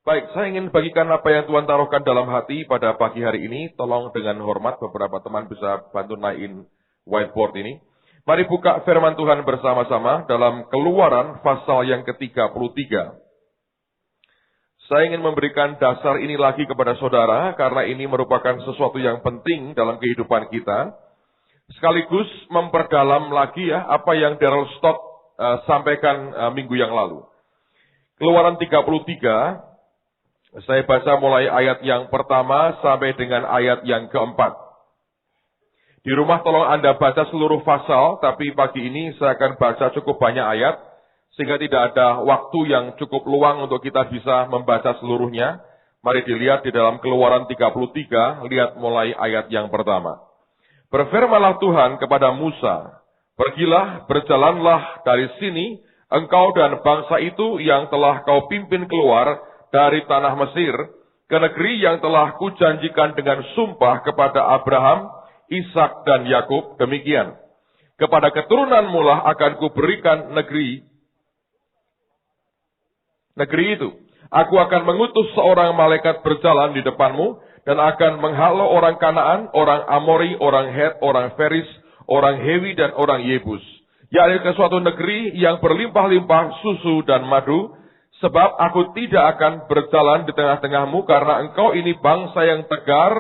Baik, saya ingin bagikan apa yang Tuhan taruhkan dalam hati pada pagi hari ini. Tolong dengan hormat beberapa teman bisa bantu naikin whiteboard ini. Mari buka firman Tuhan bersama-sama dalam Keluaran pasal yang ke-33. Saya ingin memberikan dasar ini lagi kepada saudara karena ini merupakan sesuatu yang penting dalam kehidupan kita. Sekaligus memperdalam lagi ya apa yang Darrell Stott sampaikan minggu yang lalu. Keluaran 33. Saya baca mulai ayat yang pertama sampai dengan ayat yang keempat. Di rumah tolong Anda baca seluruh pasal, tapi pagi ini saya akan baca cukup banyak ayat, sehingga tidak ada waktu yang cukup luang untuk kita bisa membaca seluruhnya. Mari dilihat di dalam Keluaran 33, lihat mulai ayat yang pertama. Berfirmanlah Tuhan kepada Musa, "Pergilah, berjalanlah dari sini, engkau dan bangsa itu yang telah kau pimpin keluar dari tanah Mesir, ke negeri yang telah kujanjikan dengan sumpah kepada Abraham, Ishak dan Yakub, demikian. Kepada keturunanmu lah akan kuberikan negeri itu. Aku akan mengutus seorang malaikat berjalan di depanmu, dan akan menghalau orang Kanaan, orang Amori, orang Het, orang Feris, orang Hewi, dan orang Yebus, yakni ke suatu negeri yang berlimpah-limpah susu dan madu, sebab aku tidak akan berjalan di tengah-tengahmu, karena engkau ini bangsa yang tegar,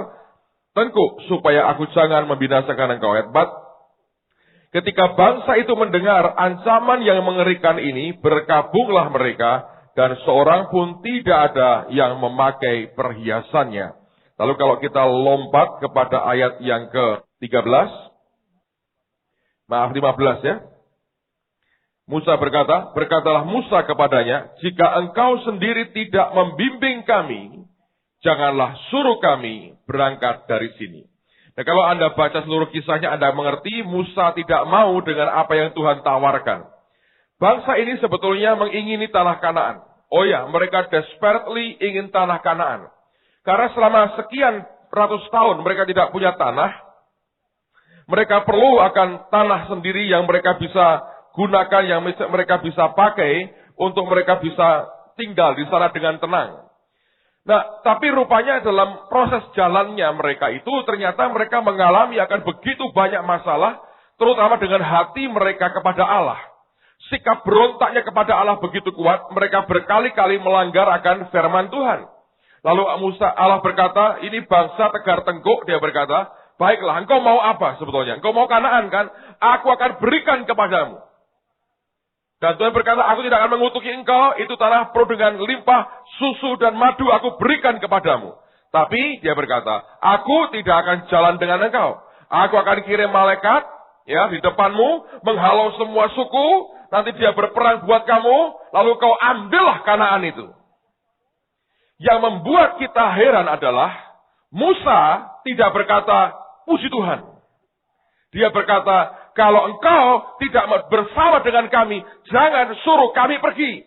tengkuk, supaya aku jangan membinasakan engkau." Ayat 4. Ketika bangsa itu mendengar ancaman yang mengerikan ini, berkabunglah mereka, dan seorang pun tidak ada yang memakai perhiasannya. Lalu kalau kita lompat kepada ayat yang ke-13, 15 ya. Musa berkata, berkatalah Musa kepadanya, "Jika engkau sendiri tidak membimbing kami, janganlah suruh kami berangkat dari sini." Nah, kalau Anda baca seluruh kisahnya, Anda mengerti Musa tidak mau dengan apa yang Tuhan tawarkan. Bangsa ini sebetulnya mengingini tanah Kanaan. Oh ya, mereka desperately ingin tanah Kanaan. Karena selama sekian ratus tahun mereka tidak punya tanah, mereka perlu akan tanah sendiri yang mereka bisa gunakan, yang mereka bisa pakai untuk mereka bisa tinggal di sana dengan tenang. Nah, tapi rupanya dalam proses jalannya mereka itu ternyata mereka mengalami akan begitu banyak masalah, terutama dengan hati mereka kepada Allah. Sikap berontaknya kepada Allah begitu kuat, mereka berkali-kali melanggar akan firman Tuhan. Lalu Allah berkata, "Ini bangsa tegar tengkuk," dia berkata, "Baiklah, engkau mau apa sebetulnya? Engkau mau Kanaan kan? Aku akan berikan kepadamu." Dan Tuhan berkata, "Aku tidak akan mengutuki engkau, itu tanah penuh dengan limpah, susu dan madu aku berikan kepadamu." Tapi dia berkata, "Aku tidak akan jalan dengan engkau. Aku akan kirim malaikat ya di depanmu, menghalau semua suku, nanti dia berperang buat kamu, lalu kau ambillah Kanaan itu." Yang membuat kita heran adalah Musa tidak berkata, "Puji Tuhan." Dia berkata, "Kalau engkau tidak bersama dengan kami, jangan suruh kami pergi."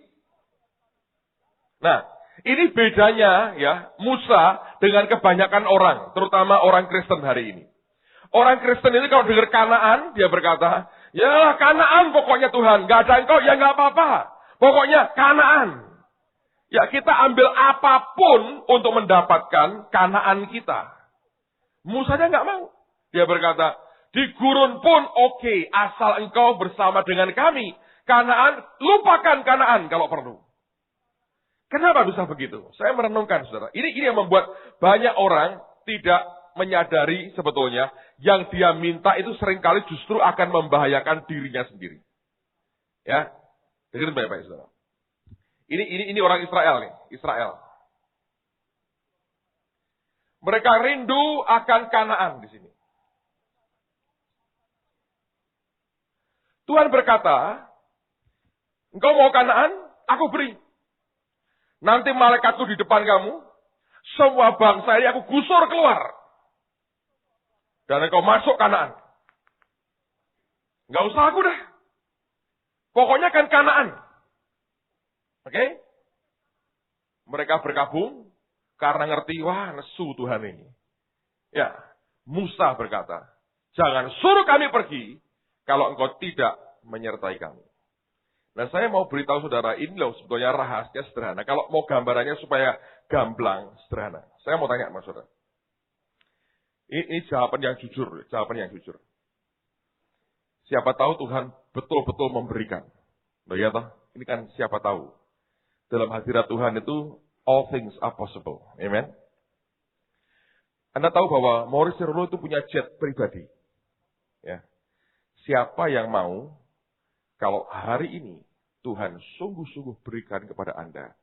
Nah, ini bedanya ya Musa dengan kebanyakan orang, terutama orang Kristen hari ini. Orang Kristen ini kalau dengar Kanaan, dia berkata, "Ya Kanaan pokoknya Tuhan, gak ada engkau, ya gak apa-apa. Pokoknya Kanaan." Ya kita ambil apapun untuk mendapatkan Kanaan kita. Musa aja gak mau. Dia berkata, "Di gurun pun oke, asal engkau bersama dengan kami. Kanaan, lupakan Kanaan kalau perlu." Kenapa bisa begitu? Saya merenungkan, saudara. Ini yang membuat banyak orang tidak menyadari sebetulnya yang dia minta itu seringkali justru akan membahayakan dirinya sendiri. Ya, dengerin baik-baik, saudara. Ini orang Israel nih, Israel. Mereka rindu akan Kanaan di sini. Tuhan berkata, "Engkau mau Kanaan? Aku beri. Nanti malaikatku di depan kamu, semua bangsa ini aku gusur keluar. Dan engkau masuk Kanaan. Enggak usah aku dah. Pokoknya kan Kanaan." Oke? Mereka berkabung karena ngerti, wah nesu Tuhan ini. Ya, Musa berkata, "Jangan suruh kami pergi kalau engkau tidak menyertai kami." Nah, saya mau beritahu saudara, ini loh sebetulnya rahasia sederhana. Kalau mau gambarannya supaya gamblang, sederhana. Saya mau tanya sama saudara. Ini jawaban yang jujur, Siapa tahu Tuhan betul-betul memberikan. Loh ya toh, ini kan siapa tahu. Dalam hadirat Tuhan itu, all things are possible. Amen. Anda tahu bahwa Maurice Cerullo itu punya jet pribadi. Ya. Siapa yang mau, kalau hari ini Tuhan sungguh-sungguh berikan kepada Anda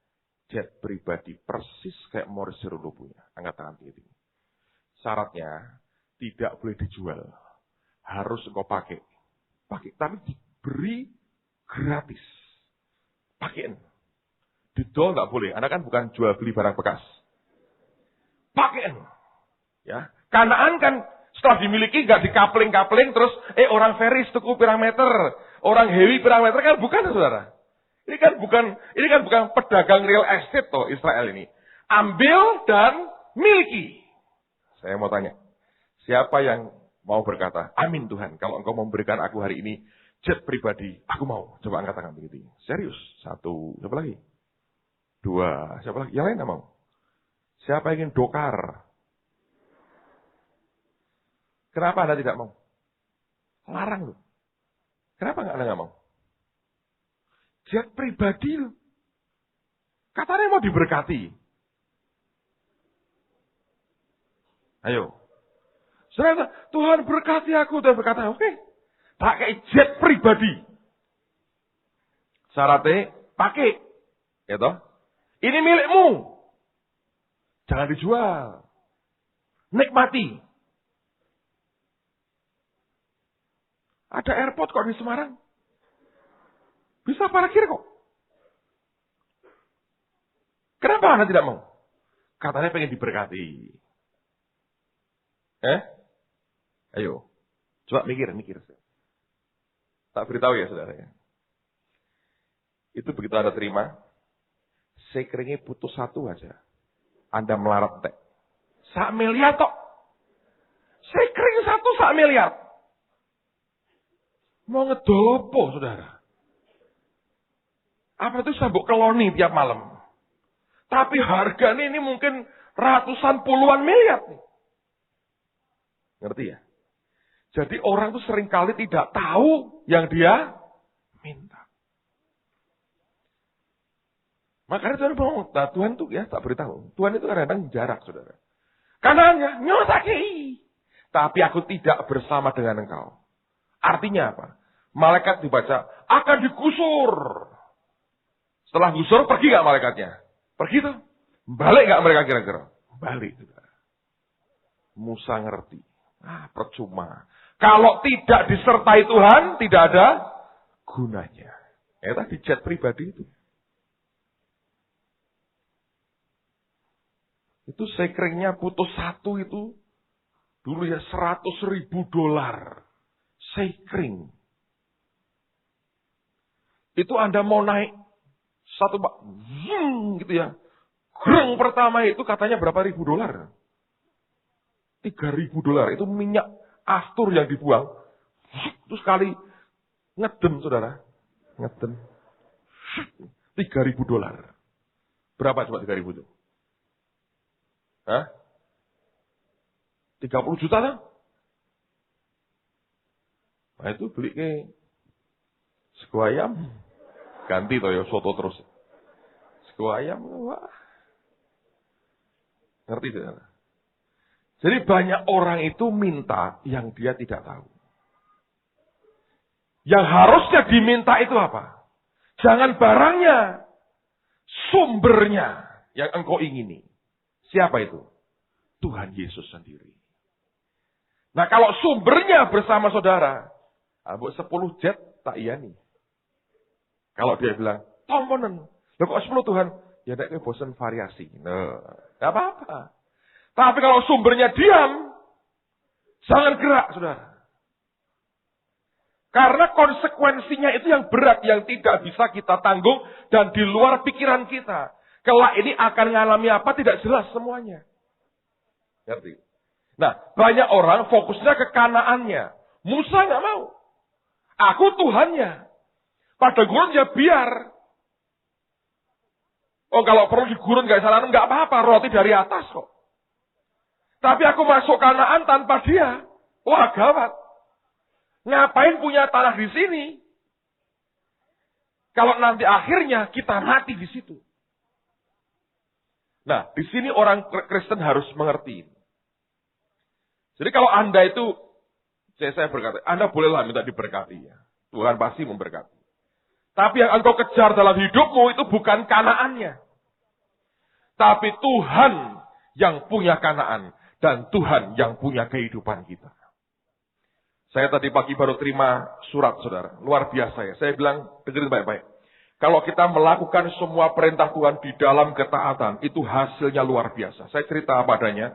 jet pribadi persis kayak Maurice Cerullo punya. Angkat tangan tinggi. Syaratnya tidak boleh dijual. Harus engkau pakai. Tapi diberi gratis. Pakein. Didol nggak boleh. Anda kan bukan jual beli barang bekas. Pakein. Ya. Kanaan kan setelah dimiliki nggak dikapling-kapling terus orang Feris tuku pirang meter, orang Hewi pirang meter, kan bukan, saudara. Ini kan bukan pedagang real estate toh Israel ini. Ambil dan miliki. Saya mau tanya, siapa yang mau berkata, amin Tuhan, kalau engkau memberikan aku hari ini jet pribadi, aku mau. Coba angkat tangan begitu. Serius. 1, siapa lagi? 2, siapa lagi? Yang lain nggak mau? Siapa yang ingin dokar? Kenapa Anda tidak mau? Larang loh. Kenapa Anda nggak mau? Jet pribadi loh. Katanya mau diberkati. Ayo. Saudara, Tuhan berkati aku. Tuhan berkata, oke. Pakai jet pribadi. Syaratnya, pakai. Ya toh? Ini milikmu. Jangan dijual. Nikmati. Ada airport kok di Semarang. Bisa parkir kok. Kenapa Anda tidak mau? Katanya pengen diberkati. Ayo. Coba mikir. Tak beritahu ya saudara ya. Itu begitu Anda terima, sekeringnya putus 1 aja. Anda melarat teh. 1 miliar kok. Sekering 1 1 miliar. Mau ngedopo saudara. Apa itu sabuk keloni tiap malam. Tapi harganya ini mungkin ratusan puluhan miliar nih. Ngerti ya? Jadi orang itu seringkali tidak tahu yang dia minta. Makanya Tuhan ngomong, nah Tuhan tuh ya tak beritahu. Tuhan itu kadang-kadang jarak saudara. Kanannya nyosaki. Tapi aku tidak bersama dengan engkau. Artinya apa? Malaikat dibaca, akan digusur. Setelah gusur, pergi gak malaikatnya? Pergi tuh. Balik gak mereka kira-kira? Balik. Musa ngerti. Percuma. Kalau tidak disertai Tuhan, tidak ada gunanya. Tadi jet pribadi itu. Itu sekeringnya putus 1 itu. Dulu ya $100.000. Sekering. Itu Anda mau naik satu gitu ya. Greng pertama itu katanya berapa ribu dolar? $3.000. Itu minyak aftur yang dibuang. Terus sekali ngedem saudara. Ngedem. $3.000. Berapa coba 3.000 itu? 30 juta lah. Nah itu beli ke sego ayam. Ganti toh ya soto terus. Sego ayam. Wah. Ngerti tidak? Jadi banyak orang itu minta yang dia tidak tahu. Yang harusnya diminta itu apa? Jangan barangnya. Sumbernya yang engkau ingini. Siapa itu? Tuhan Yesus sendiri. Nah kalau sumbernya bersama saudara. 10 jet tak iya nih. Kalau dia bilang, tomponen. Loh kok 10 Tuhan? Ya tidak bosan variasi. Nah, tidak apa-apa. Tapi kalau sumbernya diam, jangan gerak, saudara. Karena konsekuensinya itu yang berat, yang tidak bisa kita tanggung, dan di luar pikiran kita. Kelak ini akan mengalami apa, tidak jelas semuanya. Ngerti? Nah, banyak orang fokusnya ke Kanaannya. Musa nggak mau. Aku Tuhannya. Pada gurun ya biar. Oh kalau perlu digurun gak salah, nggak apa-apa, roti dari atas kok. Tapi aku masuk Kanaan tanpa dia. Wah gawat. Ngapain punya tanah di sini? Kalau nanti akhirnya kita mati di situ. Nah, di sini orang Kristen harus mengerti. Jadi kalau Anda itu, saya berkata, Anda bolehlah minta diberkati ya. Tuhan pasti memberkati. Tapi yang engkau kejar dalam hidupmu itu bukan Kanaannya. Tapi Tuhan yang punya Kanaan. Dan Tuhan yang punya kehidupan kita. Saya tadi pagi baru terima surat, saudara. Luar biasa ya. Saya bilang, dengerin baik-baik. Kalau kita melakukan semua perintah Tuhan di dalam ketaatan, itu hasilnya luar biasa. Saya cerita apa adanya.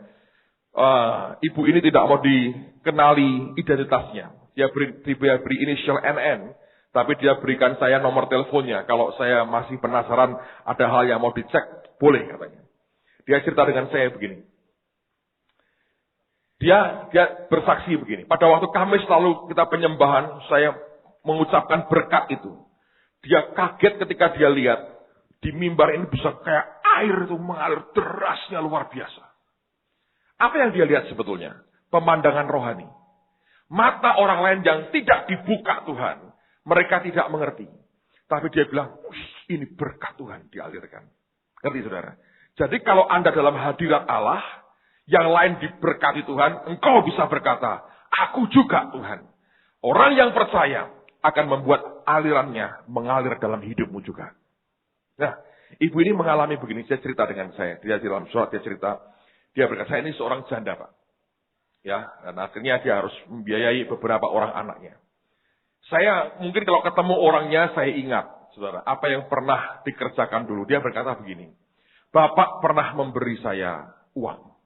Ibu ini tidak mau dikenali identitasnya. Dia beri inisial NN. Tapi dia berikan saya nomor teleponnya. Kalau saya masih penasaran ada hal yang mau dicek, boleh katanya. Dia cerita dengan saya begini. Dia bersaksi begini. Pada waktu Kamis lalu kita penyembahan, saya mengucapkan berkat itu. Dia kaget ketika dia lihat di mimbar ini bisa kayak air itu mengalir derasnya luar biasa. Apa yang dia lihat sebetulnya? Pemandangan rohani. Mata orang lain yang tidak dibuka Tuhan. Mereka tidak mengerti. Tapi dia bilang, ini berkat Tuhan dialirkan. Ngerti saudara? Jadi kalau Anda dalam hadirat Allah, yang lain diberkati Tuhan, engkau bisa berkata, aku juga Tuhan. Orang yang percaya akan membuat alirannya mengalir dalam hidupmu juga. Nah, ibu ini mengalami begini, saya cerita dengan saya. Dia dalam surat dia cerita, dia berkata, saya ini seorang janda Pak. Ya, dan akhirnya dia harus membiayai beberapa orang anaknya. Saya mungkin kalau ketemu orangnya saya ingat, saudara, apa yang pernah dikerjakan dulu. Dia berkata begini, Bapak pernah memberi saya uang.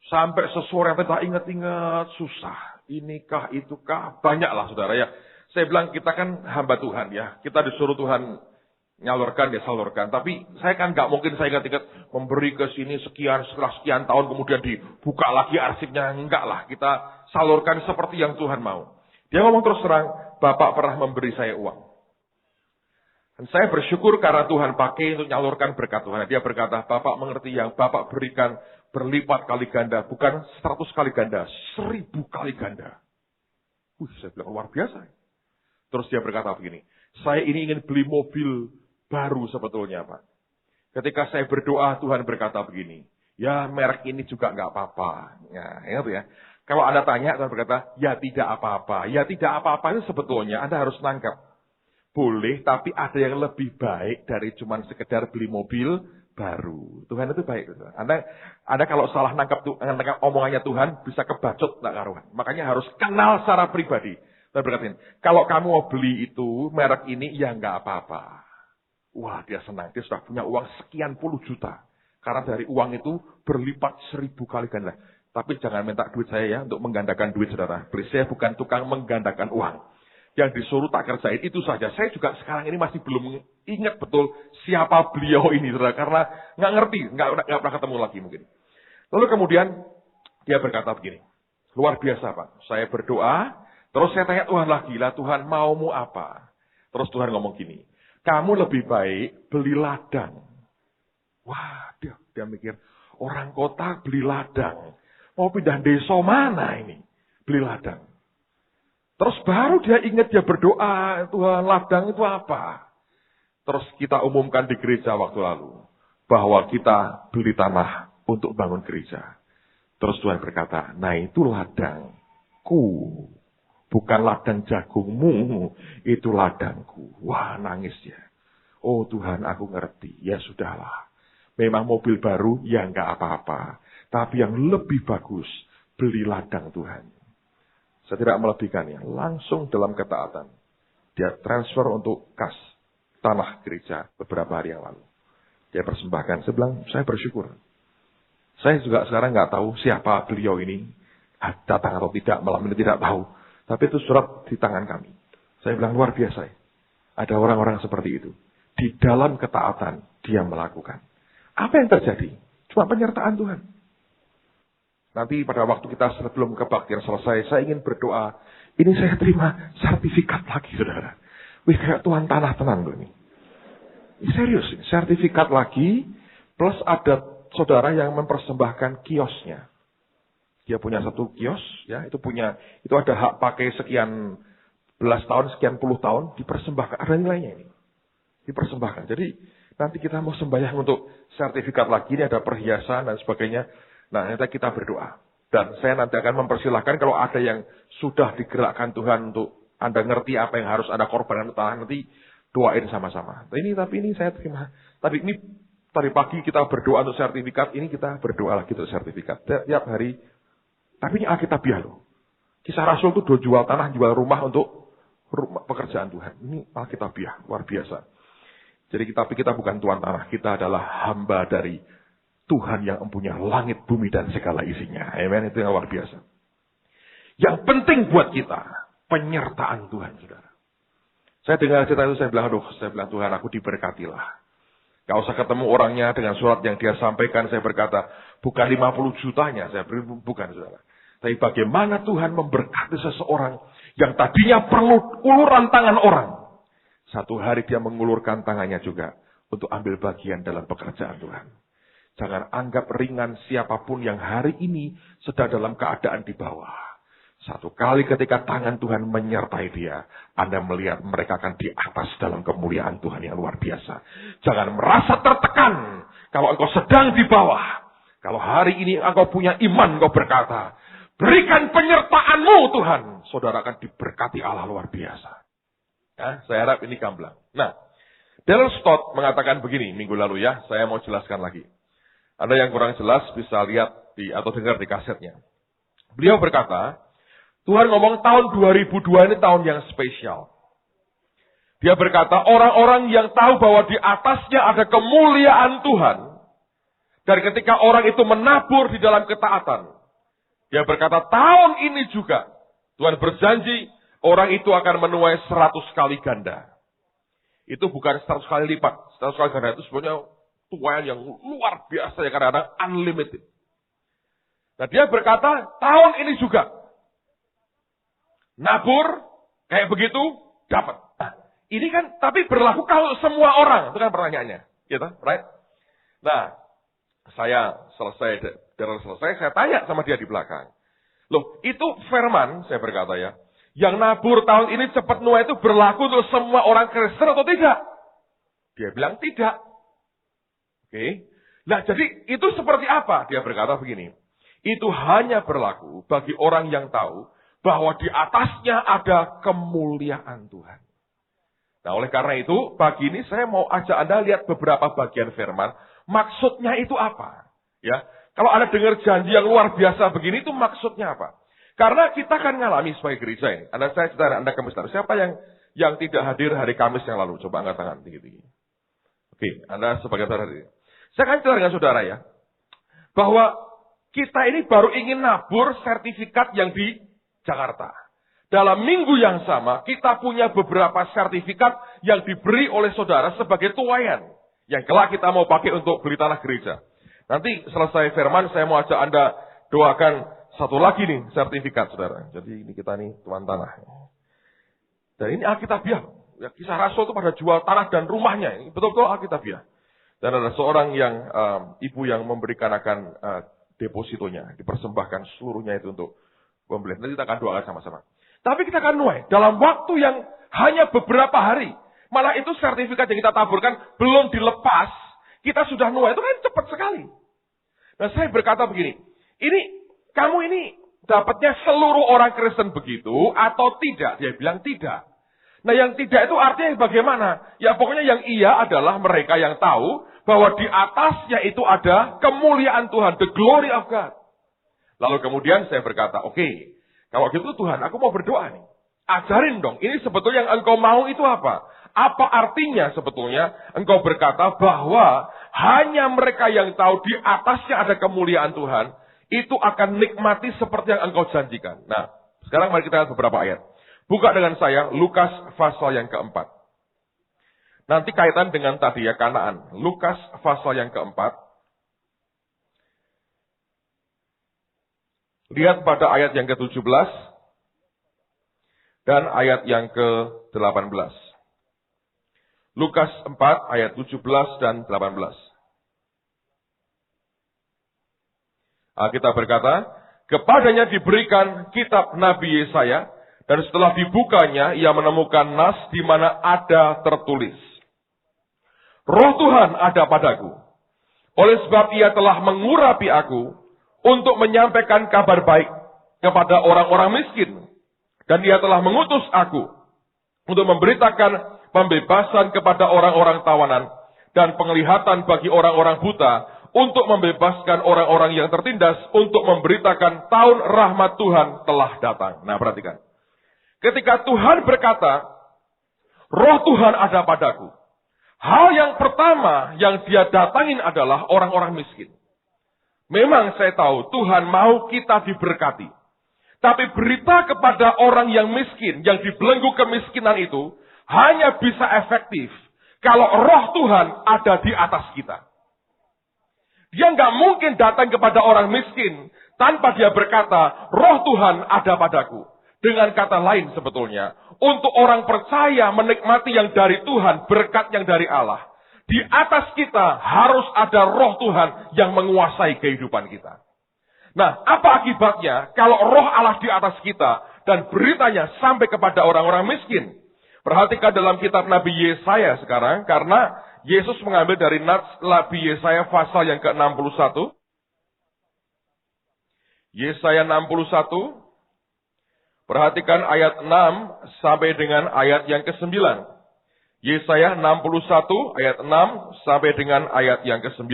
Sampai sesuatu yang tidak ingat-ingat, susah. Inikah, itukah, banyaklah saudara ya. Saya bilang kita kan hamba Tuhan ya. Kita disuruh Tuhan nyalurkan, dia salurkan. Tapi saya kan nggak mungkin saya ingat-ingat memberi ke sini sekian, setelah sekian tahun kemudian dibuka lagi arsipnya. Enggak lah, kita salurkan seperti yang Tuhan mau. Dia ngomong terus terang, Bapak pernah memberi saya uang. Dan saya bersyukur karena Tuhan pakai untuk nyalurkan berkat Tuhan. Dia berkata, Bapak mengerti yang Bapak berikan berlipat kali ganda. Bukan 100 kali ganda, 1000 kali ganda. Saya bilang luar biasa. Terus dia berkata begini, saya ini ingin beli mobil baru sebetulnya Pak. Ketika saya berdoa, Tuhan berkata begini, ya merek ini juga nggak apa-apa. Ya, ingat ya. Kalau Anda tanya, Tuhan berkata, ya tidak apa-apa. Ya tidak apa-apa itu sebetulnya Anda harus nangkep. Boleh, tapi ada yang lebih baik dari cuma sekedar beli mobil baru. Tuhan itu baik. Anda kalau salah nangkep omongannya Tuhan, bisa kebacut, tak karuan. Makanya harus kenal secara pribadi. Tuhan berkata, kalau kamu mau beli itu, merek ini, ya nggak apa-apa. Wah, dia senang. Dia sudah punya uang sekian puluh juta. Karena dari uang itu berlipat 1000 kali ganda. Tapi jangan minta duit saya ya untuk menggandakan duit saudara. Please, saya bukan tukang menggandakan uang. Yang disuruh tak kerjain itu saja. Saya juga sekarang ini masih belum ingat betul siapa beliau ini saudara. Karena nggak ngerti, nggak pernah ketemu lagi mungkin. Lalu kemudian dia berkata begini. Luar biasa Pak. Saya berdoa. Terus saya tanya Tuhan lagi. Lah Tuhan maumu apa? Terus Tuhan ngomong gini. Kamu lebih baik beli ladang. Wah dia mikir. Orang kota beli ladang. Mau pindah desa mana ini? Beli ladang. Terus baru dia ingat, dia berdoa, Tuhan ladang itu apa? Terus kita umumkan di gereja waktu lalu. Bahwa kita beli tanah untuk bangun gereja. Terus Tuhan berkata, nah itu ladangku. Bukan ladang jagungmu, itu ladangku. Wah nangis ya. Oh Tuhan aku ngerti, ya sudahlah. Memang mobil baru, ya enggak apa-apa. Tapi yang lebih bagus, beli ladang Tuhan. Saya tidak melebihkan ya. Langsung dalam ketaatan. Dia transfer untuk kas tanah gereja beberapa hari yang lalu. Dia persembahkan. Saya bilang, saya bersyukur. Saya juga sekarang nggak tahu siapa beliau ini. Datang atau tidak, malam ini tidak tahu. Tapi itu surat di tangan kami. Saya bilang, luar biasa ya. Ada orang-orang seperti itu. Di dalam ketaatan, dia melakukan. Apa yang terjadi? Cuma penyertaan Tuhan. Nanti pada waktu kita sebelum kebaktian selesai, saya ingin berdoa. Ini saya terima sertifikat lagi, saudara. Wih, kayak tuan tanah tenan loh ini. Ini serius, ini. Sertifikat lagi, plus ada saudara yang mempersembahkan kiosnya. Dia punya satu kios, ya, itu ada hak pakai sekian belas tahun, sekian puluh tahun, dipersembahkan. Ada nilainya ini. Dipersembahkan. Jadi, nanti kita mau sembahyang untuk sertifikat lagi, ini ada perhiasan dan sebagainya. Nah, nanti kita berdoa. Dan saya nanti akan mempersilahkan kalau ada yang sudah digerakkan Tuhan untuk Anda ngerti apa yang harus Anda korbankan untuk Tuhan, nanti doain sama-sama. Tapi ini saya terima. Tadi pagi kita berdoa untuk sertifikat, ini kita berdoa lagi untuk sertifikat. Tiap hari. Tapi ini Alkitabiah loh. Kisah Rasul itu jual tanah, jual rumah untuk pekerjaan Tuhan. Ini Alkitabiah, luar biasa. Jadi kita bukan tuan tanah, kita adalah hamba dari Tuhan yang mempunyai langit, bumi, dan segala isinya. Amen, itu yang luar biasa. Yang penting buat kita, penyertaan Tuhan, saudara. Saya dengar cerita itu, saya bilang Tuhan, aku diberkatilah. Gak usah ketemu orangnya dengan surat yang dia sampaikan, saya berkata, bukan 50 jutanya, saya beri, bukan, saudara. Tapi bagaimana Tuhan memberkati seseorang yang tadinya perlu uluran tangan orang. Satu hari dia mengulurkan tangannya juga untuk ambil bagian dalam pekerjaan Tuhan. Jangan anggap ringan siapapun yang hari ini sedang dalam keadaan di bawah. Satu kali ketika tangan Tuhan menyertai dia, Anda melihat mereka akan di atas dalam kemuliaan Tuhan yang luar biasa. Jangan merasa tertekan kalau engkau sedang di bawah. Kalau hari ini engkau punya iman, engkau berkata, berikan penyertaanmu Tuhan. Saudara akan diberkati Allah luar biasa. Ya, saya harap ini gamblang. Nah, Dale Stott mengatakan begini minggu lalu ya, saya mau jelaskan lagi. Anda yang kurang jelas bisa lihat atau dengar di kasetnya. Beliau berkata, Tuhan ngomong tahun 2002 ini tahun yang spesial. Dia berkata, orang-orang yang tahu bahwa di atasnya ada kemuliaan Tuhan. Dan ketika orang itu menabur di dalam ketaatan. Dia berkata, tahun ini juga Tuhan berjanji, orang itu akan menuai 100 kali ganda. Itu bukan 100 kali lipat. 100 kali ganda itu sebenarnya tuaian yang luar biasa, yang kadang-kadang unlimited. Nah, dia berkata, tahun ini juga. Nabur, kayak begitu, dapat. Nah, ini kan, tapi berlaku kalau semua orang. Itu kan pertanyaannya. Gitu, right? Nah, saya selesai, saya tanya sama dia di belakang. Loh, itu firman, saya berkata ya. Yang nabur tahun ini cepat nuai itu berlaku untuk semua orang Kristen atau tidak? Dia bilang tidak. Oke. Nah, jadi itu seperti apa? Dia berkata begini. Itu hanya berlaku bagi orang yang tahu bahwa di atasnya ada kemuliaan Tuhan. Nah, oleh karena itu, pagi ini saya mau ajak Anda lihat beberapa bagian firman. Maksudnya itu apa? Ya, kalau Anda dengar janji yang luar biasa begini, itu maksudnya apa? Karena kita kan ngalami sebagai gereja ini. Saya cerita Anda Kamis lalu. Siapa yang tidak hadir hari Kamis yang lalu? Coba angkat tangan tinggi-tinggi. Oke, Anda sebagai hadir. Saya akan cerita dengan saudara ya. Bahwa kita ini baru ingin nabur sertifikat yang di Jakarta. Dalam minggu yang sama, kita punya beberapa sertifikat yang diberi oleh saudara sebagai tuaian. Yang kelak kita mau pakai untuk beli tanah gereja. Nanti selesai firman, saya mau ajak Anda doakan satu lagi nih sertifikat, saudara. Jadi ini kita nih tuan tanah. Dan ini Alkitabiah. Ya, kisah Rasul itu pada jual tanah dan rumahnya. Ini betul-betul Alkitabiah. Dan ada seorang ibu yang memberikan akan depositonya. Dipersembahkan seluruhnya itu untuk pembelian. Nanti kita akan doakan sama-sama. Tapi kita akan nuai dalam waktu yang hanya beberapa hari. Malah itu sertifikat yang kita taburkan belum dilepas. Kita sudah nuai. Itu kan cepat sekali. Nah, saya berkata begini. Kamu ini dapatnya seluruh orang Kristen begitu atau tidak? Dia bilang tidak. Nah, yang tidak itu artinya bagaimana? Ya pokoknya yang iya adalah mereka yang tahu bahwa di atasnya itu ada kemuliaan Tuhan. The glory of God. Lalu kemudian saya berkata, oke, kalau gitu Tuhan, aku mau berdoa nih. Ajarin dong, ini sebetulnya yang engkau mau itu apa? Apa artinya sebetulnya engkau berkata bahwa hanya mereka yang tahu di atasnya ada kemuliaan Tuhan, itu akan nikmati seperti yang engkau janjikan. Nah, sekarang mari kita lihat beberapa ayat. Buka dengan saya, Lukas pasal yang keempat. Nanti kaitan dengan tadi ya, Kanaan. Lukas pasal yang keempat. Lihat pada ayat yang ke-17 dan ayat yang ke-18. Lukas 4 ayat 17 dan 18. Alkitab berkata, kepadanya diberikan kitab Nabi Yesaya, dan setelah dibukanya, ia menemukan nas di mana ada tertulis, Roh Tuhan ada padaku, oleh sebab ia telah mengurapi aku untuk menyampaikan kabar baik kepada orang-orang miskin. Dan ia telah mengutus aku untuk memberitakan pembebasan kepada orang-orang tawanan dan penglihatan bagi orang-orang buta, untuk membebaskan orang-orang yang tertindas, untuk memberitakan tahun rahmat Tuhan telah datang. Nah, perhatikan. Ketika Tuhan berkata, Roh Tuhan ada padaku, hal yang pertama yang dia datangin adalah orang-orang miskin. Memang saya tahu Tuhan mau kita diberkati. Tapi berita kepada orang yang miskin, yang dibelenggu kemiskinan itu, hanya bisa efektif kalau Roh Tuhan ada di atas kita. Dia nggak mungkin datang kepada orang miskin tanpa dia berkata, Roh Tuhan ada padaku. Dengan kata lain sebetulnya, untuk orang percaya menikmati yang dari Tuhan, berkat yang dari Allah, di atas kita harus ada Roh Tuhan yang menguasai kehidupan kita. Nah, apa akibatnya kalau Roh Allah di atas kita dan beritanya sampai kepada orang-orang miskin? Perhatikan dalam kitab Nabi Yesaya sekarang, karena Yesus mengambil dari Nabi Yesaya pasal yang ke-61. Yesaya 61. Perhatikan ayat 6 sampai dengan ayat yang ke-9. Yesaya 61 ayat 6 sampai dengan ayat yang ke-9.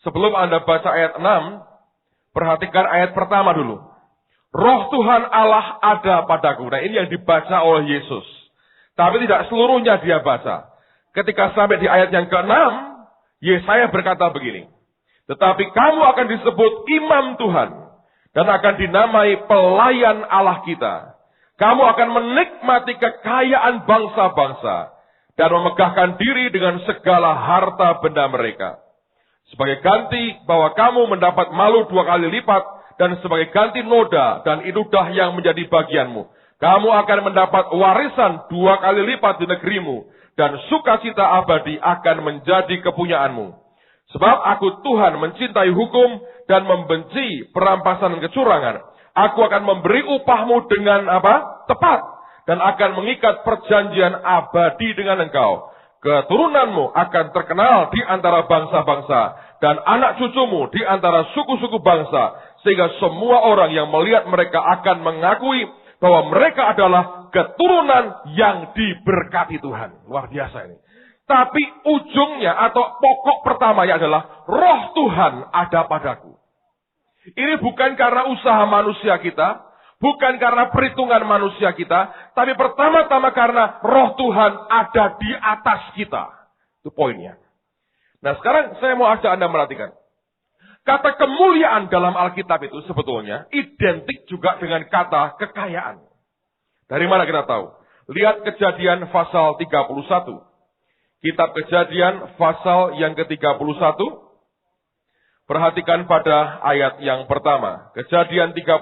Sebelum Anda baca ayat 6, perhatikan ayat pertama dulu. Roh Tuhan Allah ada padaku. Nah, ini yang dibaca oleh Yesus. Tapi tidak seluruhnya dia baca. Ketika sampai di ayat yang ke-6, Yesaya berkata begini. Tetapi kamu akan disebut imam Tuhan, dan akan dinamai pelayan Allah kita. Kamu akan menikmati kekayaan bangsa-bangsa, dan memegahkan diri dengan segala harta benda mereka. Sebagai ganti bahwa kamu mendapat malu 2 kali lipat, dan sebagai ganti noda dan inudah yang menjadi bagianmu, kamu akan mendapat warisan 2 kali lipat di negerimu, dan sukacita abadi akan menjadi kepunyaanmu. Sebab aku Tuhan mencintai hukum dan membenci perampasan dan kecurangan. Aku akan memberi upahmu dengan apa? Tepat. Dan akan mengikat perjanjian abadi dengan engkau. Keturunanmu akan terkenal di antara bangsa-bangsa, dan anak cucumu di antara suku-suku bangsa, sehingga semua orang yang melihat mereka akan mengakui bahwa mereka adalah keturunan yang diberkati Tuhan. Luar biasa ini. Tapi ujungnya atau pokok pertamanya adalah Roh Tuhan ada padaku. Ini bukan karena usaha manusia kita, bukan karena perhitungan manusia kita, tapi pertama-tama karena Roh Tuhan ada di atas kita. Itu poinnya. Nah, sekarang saya mau ajak Anda merhatikan. Kata kemuliaan dalam Alkitab itu sebetulnya identik juga dengan kata kekayaan. Dari mana kita tahu? Lihat Kejadian pasal 31. Kitab Kejadian pasal yang ke-31. Perhatikan pada ayat yang pertama. Kejadian 31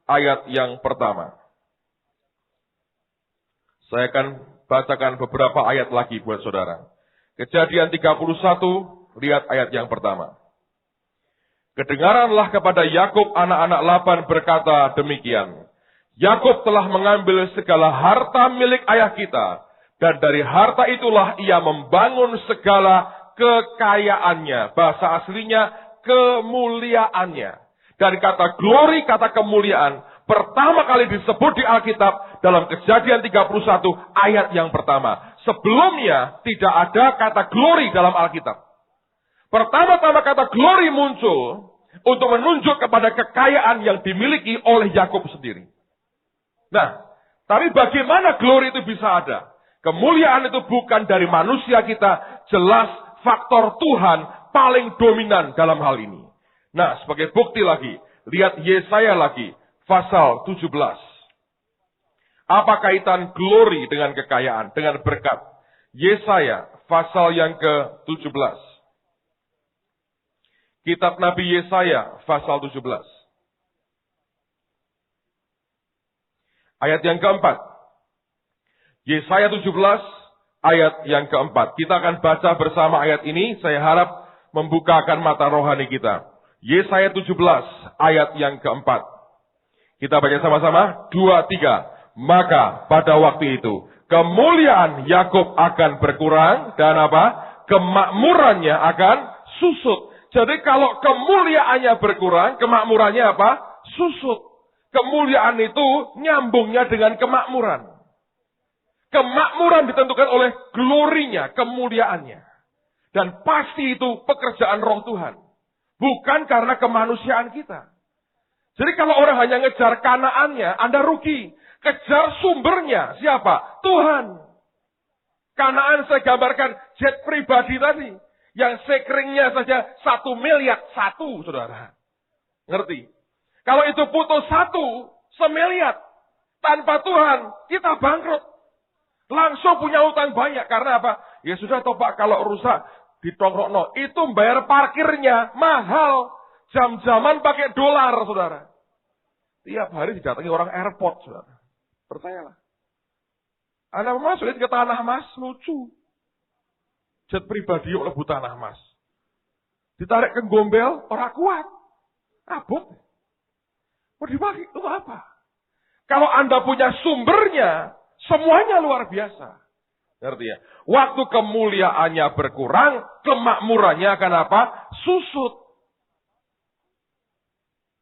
ayat yang pertama. Saya akan bacakan beberapa ayat lagi buat saudara. Kejadian 31, lihat ayat yang pertama. Kedengaranlah kepada Yakub anak-anak Laban berkata demikian. Yakub telah mengambil segala harta milik ayah kita, dan dari harta itulah ia membangun segala kekayaannya. Bahasa aslinya kemuliaannya. Dan kata glory, kata kemuliaan, pertama kali disebut di Alkitab dalam Kejadian 31 ayat yang pertama. Sebelumnya tidak ada kata glory dalam Alkitab. Pertama-tama kata glory muncul untuk menunjuk kepada kekayaan yang dimiliki oleh Yakub sendiri. Nah, tapi bagaimana glory itu bisa ada? Kemuliaan itu bukan dari manusia kita, jelas faktor Tuhan paling dominan dalam hal ini. Nah, sebagai bukti lagi, lihat Yesaya lagi, pasal 17. Apa kaitan glory dengan kekayaan, dengan berkat? Yesaya, pasal yang ke-17. Kitab Nabi Yesaya, pasal 17. Ayat yang keempat. Yesaya 17 ayat yang keempat. Kita akan baca bersama ayat ini. Saya harap membukakan mata rohani kita. Yesaya 17 ayat yang keempat. Kita baca sama-sama. 2, 3. Maka pada waktu itu kemuliaan Yakub akan berkurang dan apa? Kemakmurannya akan susut. Jadi kalau kemuliaannya berkurang, kemakmurannya apa? Susut. Kemuliaan itu nyambungnya dengan kemakmuran. Kemakmuran ditentukan oleh glorinya, kemuliaannya. Dan pasti itu pekerjaan Roh Tuhan. Bukan karena kemanusiaan kita. Jadi kalau orang hanya ngejar Kanaannya, Anda rugi. Kejar sumbernya. Siapa? Tuhan. Kanaan saya gambarkan jet pribadi tadi. Yang sekeringnya saja 1 miliar, saudara. Ngerti? Kalau itu putus 1 miliar. Tanpa Tuhan, kita bangkrut. Langsung punya utang banyak. Karena apa? Ya sudah toh Pak, kalau rusak, ditongkrokno. Itu bayar parkirnya mahal. Jam-jaman pakai dolar, saudara. Tiap hari didatangi orang airport, saudara. Percayalah. Anda masuk ke tanah emas, lucu. Jet pribadi oleh tanah emas. Ditarik ke gombel, orang kuat. Abot. Mau dipakai, itu apa? Kalau Anda punya sumbernya, semuanya luar biasa. Ngerti ya? Waktu kemuliaannya berkurang, kemakmurannya akan apa? Susut.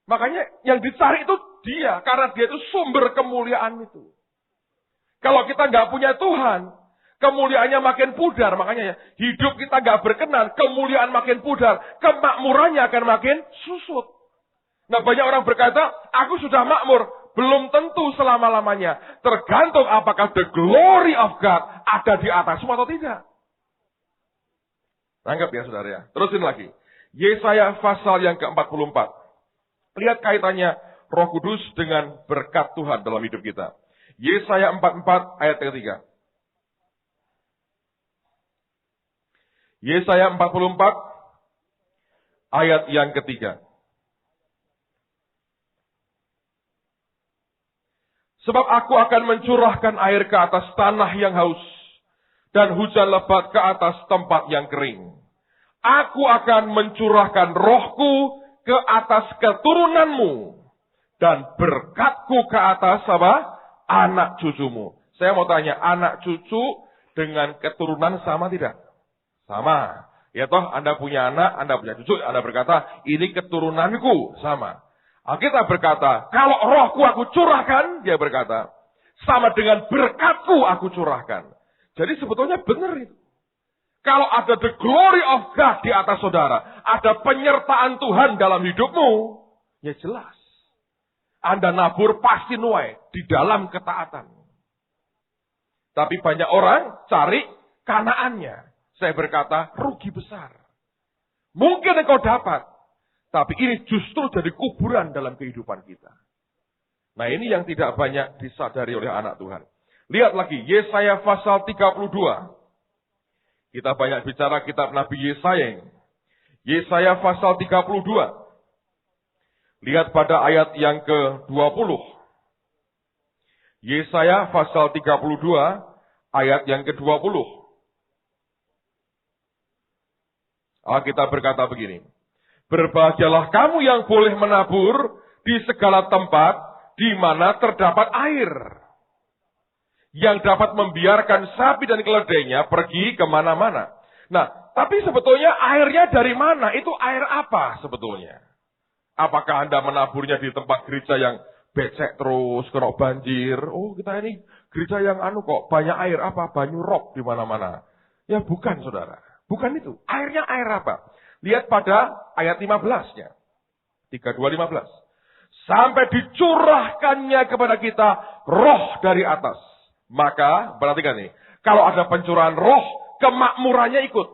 Makanya yang dicari itu dia. Karena dia itu sumber kemuliaan itu. Kalau kita nggak punya Tuhan, kemuliaannya makin pudar. Makanya ya, hidup kita nggak berkenan, kemuliaan makin pudar. Kemakmurannya akan makin susut. Nah banyak orang berkata, aku sudah makmur. Belum tentu selama-lamanya. Tergantung apakah the glory of God ada di atasmu atau tidak. Anggap ya saudara ya. Terusin lagi. Yesaya pasal yang ke-44. Lihat kaitannya Roh Kudus dengan berkat Tuhan dalam hidup kita. Yesaya 44 ayat ketiga. Yesaya 44 ayat yang ketiga. Sebab aku akan mencurahkan air ke atas tanah yang haus, dan hujan lebat ke atas tempat yang kering. Aku akan mencurahkan rohku ke atas keturunanmu, dan berkatku ke atas apa? Anak cucumu. Saya mau tanya, anak cucu dengan keturunan sama tidak? Sama. Ya toh, Anda punya anak, Anda punya cucu, Anda berkata, ini keturunanku, sama. Alkitab berkata, kalau rohku aku curahkan, dia berkata, sama dengan berkatku aku curahkan. Jadi sebetulnya benar itu. Kalau ada the glory of God di atas saudara, ada penyertaan Tuhan dalam hidupmu, ya jelas. Anda nabur pasti nuai di dalam ketaatan. Tapi banyak orang cari Kanaannya. Saya berkata, rugi besar. Mungkin engkau dapat. Tapi ini justru jadi kuburan dalam kehidupan kita. Nah ini yang tidak banyak disadari oleh anak Tuhan. Lihat lagi, Yesaya pasal 32. Kita banyak bicara kitab Nabi Yesaya. Yesaya pasal 32. Lihat pada ayat yang ke-20. Yesaya pasal 32 ayat yang ke-20. Alkitab berkata begini. Berbahagialah kamu yang boleh menabur di segala tempat di mana terdapat air. Yang dapat membiarkan sapi dan keledainya pergi kemana-mana. Nah, tapi sebetulnya airnya dari mana? Itu air apa sebetulnya? Apakah Anda menaburnya di tempat gereja yang becek terus, kena banjir? Oh, kita ini gereja yang kok banyak air apa? Banyu rob di mana-mana. Ya bukan, saudara. Bukan itu. Airnya air apa? Lihat pada ayat 15-nya. 32:15. Sampai dicurahkannya kepada kita roh dari atas. Maka, perhatikan nih. Kalau ada pencurahan roh, kemakmurannya ikut.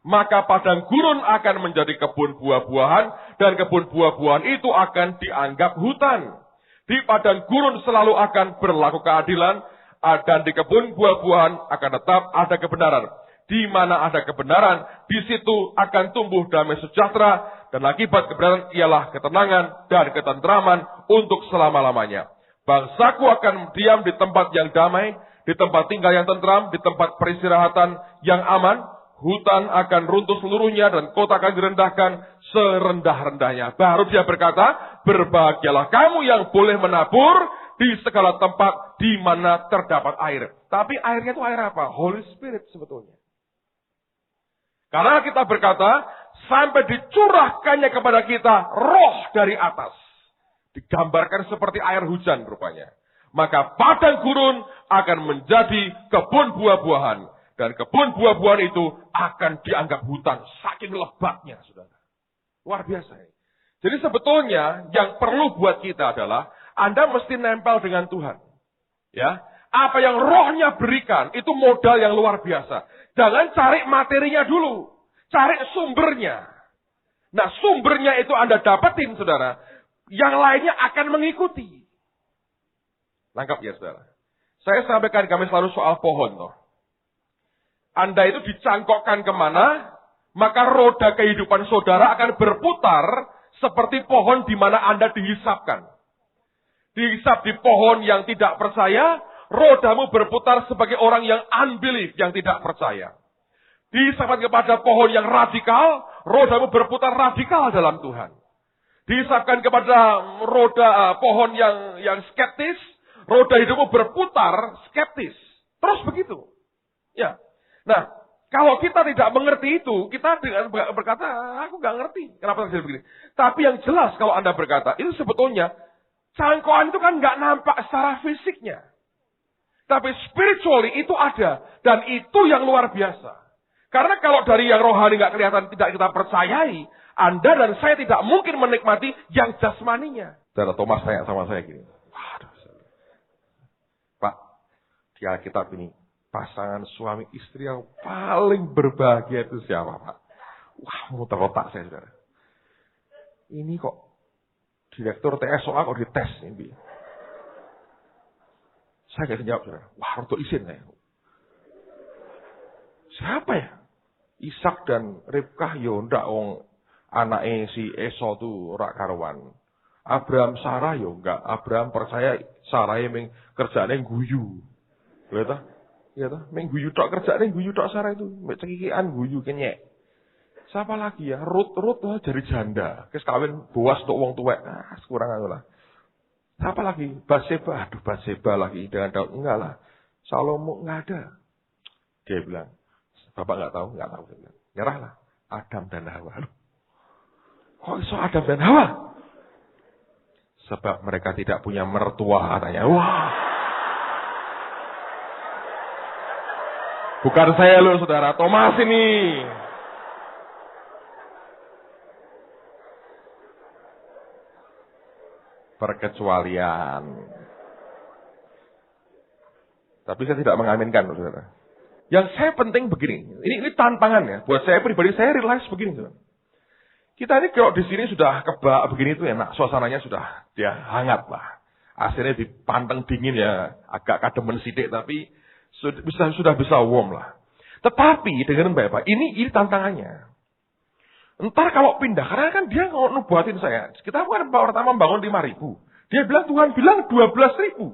Maka padang gurun akan menjadi kebun buah-buahan, dan kebun buah-buahan itu akan dianggap hutan. Di padang gurun selalu akan berlaku keadilan, dan di kebun buah-buahan akan tetap ada kebenaran. Di mana ada kebenaran, di situ akan tumbuh damai sejahtera, dan akibat kebenaran ialah ketenangan dan ketentraman untuk selama-lamanya. Bangsaku akan diam di tempat yang damai, di tempat tinggal yang tentram, di tempat peristirahatan yang aman, hutan akan runtuh seluruhnya dan kota akan direndahkan serendah-rendahnya. Baru dia berkata, berbahagialah kamu yang boleh menabur di segala tempat di mana terdapat air. Tapi airnya itu air apa? Holy Spirit sebetulnya. Karena kita berkata, sampai dicurahkannya kepada kita roh dari atas. Digambarkan seperti air hujan rupanya. Maka padang gurun akan menjadi kebun buah-buahan. Dan kebun buah-buahan itu akan dianggap hutan. Saking lebatnya, saudara. Luar biasa. Jadi sebetulnya yang perlu buat kita adalah, Anda mesti nempel dengan Tuhan. Ya, apa yang rohnya berikan, itu modal yang luar biasa. Jangan cari materinya dulu. Cari sumbernya. Nah, sumbernya itu Anda dapetin, saudara. Yang lainnya akan mengikuti. Lengkap ya, saudara. Saya sampaikan kami selalu soal pohon. Toh. Anda itu dicangkokkan kemana, maka roda kehidupan saudara akan berputar seperti pohon di mana Anda dihisapkan. Dihisap di pohon yang tidak percaya, rodamu berputar sebagai orang yang unbelief, yang tidak percaya. Dihisapkan kepada pohon yang radikal, rodamu berputar radikal dalam Tuhan. Dihisapkan kepada roda pohon yang skeptis, roda hidupmu berputar skeptis. Terus begitu. Ya. Nah, kalau kita tidak mengerti itu, kita dengan berkata, aku nggak ngerti kenapa terjadi begini. Tapi yang jelas kalau Anda berkata, itu sebetulnya cangkokan itu kan nggak nampak secara fisiknya. Tapi spiritually itu ada. Dan itu yang luar biasa. Karena kalau dari yang rohani nggak kelihatan, tidak kita percayai, Anda dan saya tidak mungkin menikmati yang jasmaninya. Saudara Thomas tanya sama saya gini, Pak, di Alkitab ini, pasangan suami istri yang paling berbahagia itu siapa, Pak? Wah, muter otak saya, saudara. Ini kok direktur TSOA kok dites ini. Saya nggak bisa jawab, saudara. Wah, untuk izin saya. Siapa ya? Ishak dan Ribkah yo ndak wong anake si Esau tu ora karuan. Abraham Sarah yo enggak. Abraham percaya Sarah ming kerjane guyu. Lha ta? Ya ta, ming guyu tok kerjane guyu tok Sarah itu. Mek cekikikan guyu kenyek. Siapa lagi ya? Rut jadi janda. Kes kawin Boas untuk wong tuwek. Ah, kurang anu lah. Siapa lagi? Batseba. Aduh, Batseba lagi dengan Daud. Enggak lah. Salomo enggak ada. Dia bilang, Bapak nggak tahu. Nyerahlah. Adam dan Hawa. Kok iso Adam dan Hawa? Sebab mereka tidak punya mertua, katanya. Wah. Bukan saya loh, saudara. Thomas ini. Perkecualian. Tapi saya tidak mengaminkan, saudara. Yang saya penting begini, ini tantangan ya. Buat saya pribadi, saya realize begini. Saudara. Kita ini kalau di sini sudah kebak begini tuh enak, suasananya sudah ya hangat lah. Akhirnya dipanteng dingin ya, agak kademen sidik, tapi sudah bisa warm lah. Tetapi dengan Bapak, ini tantangannya. Ntar kalau pindah, karena kan dia kalau nubuatin saya, kita kan pertama membangun 5.000. Dia bilang Tuhan bilang 12.000.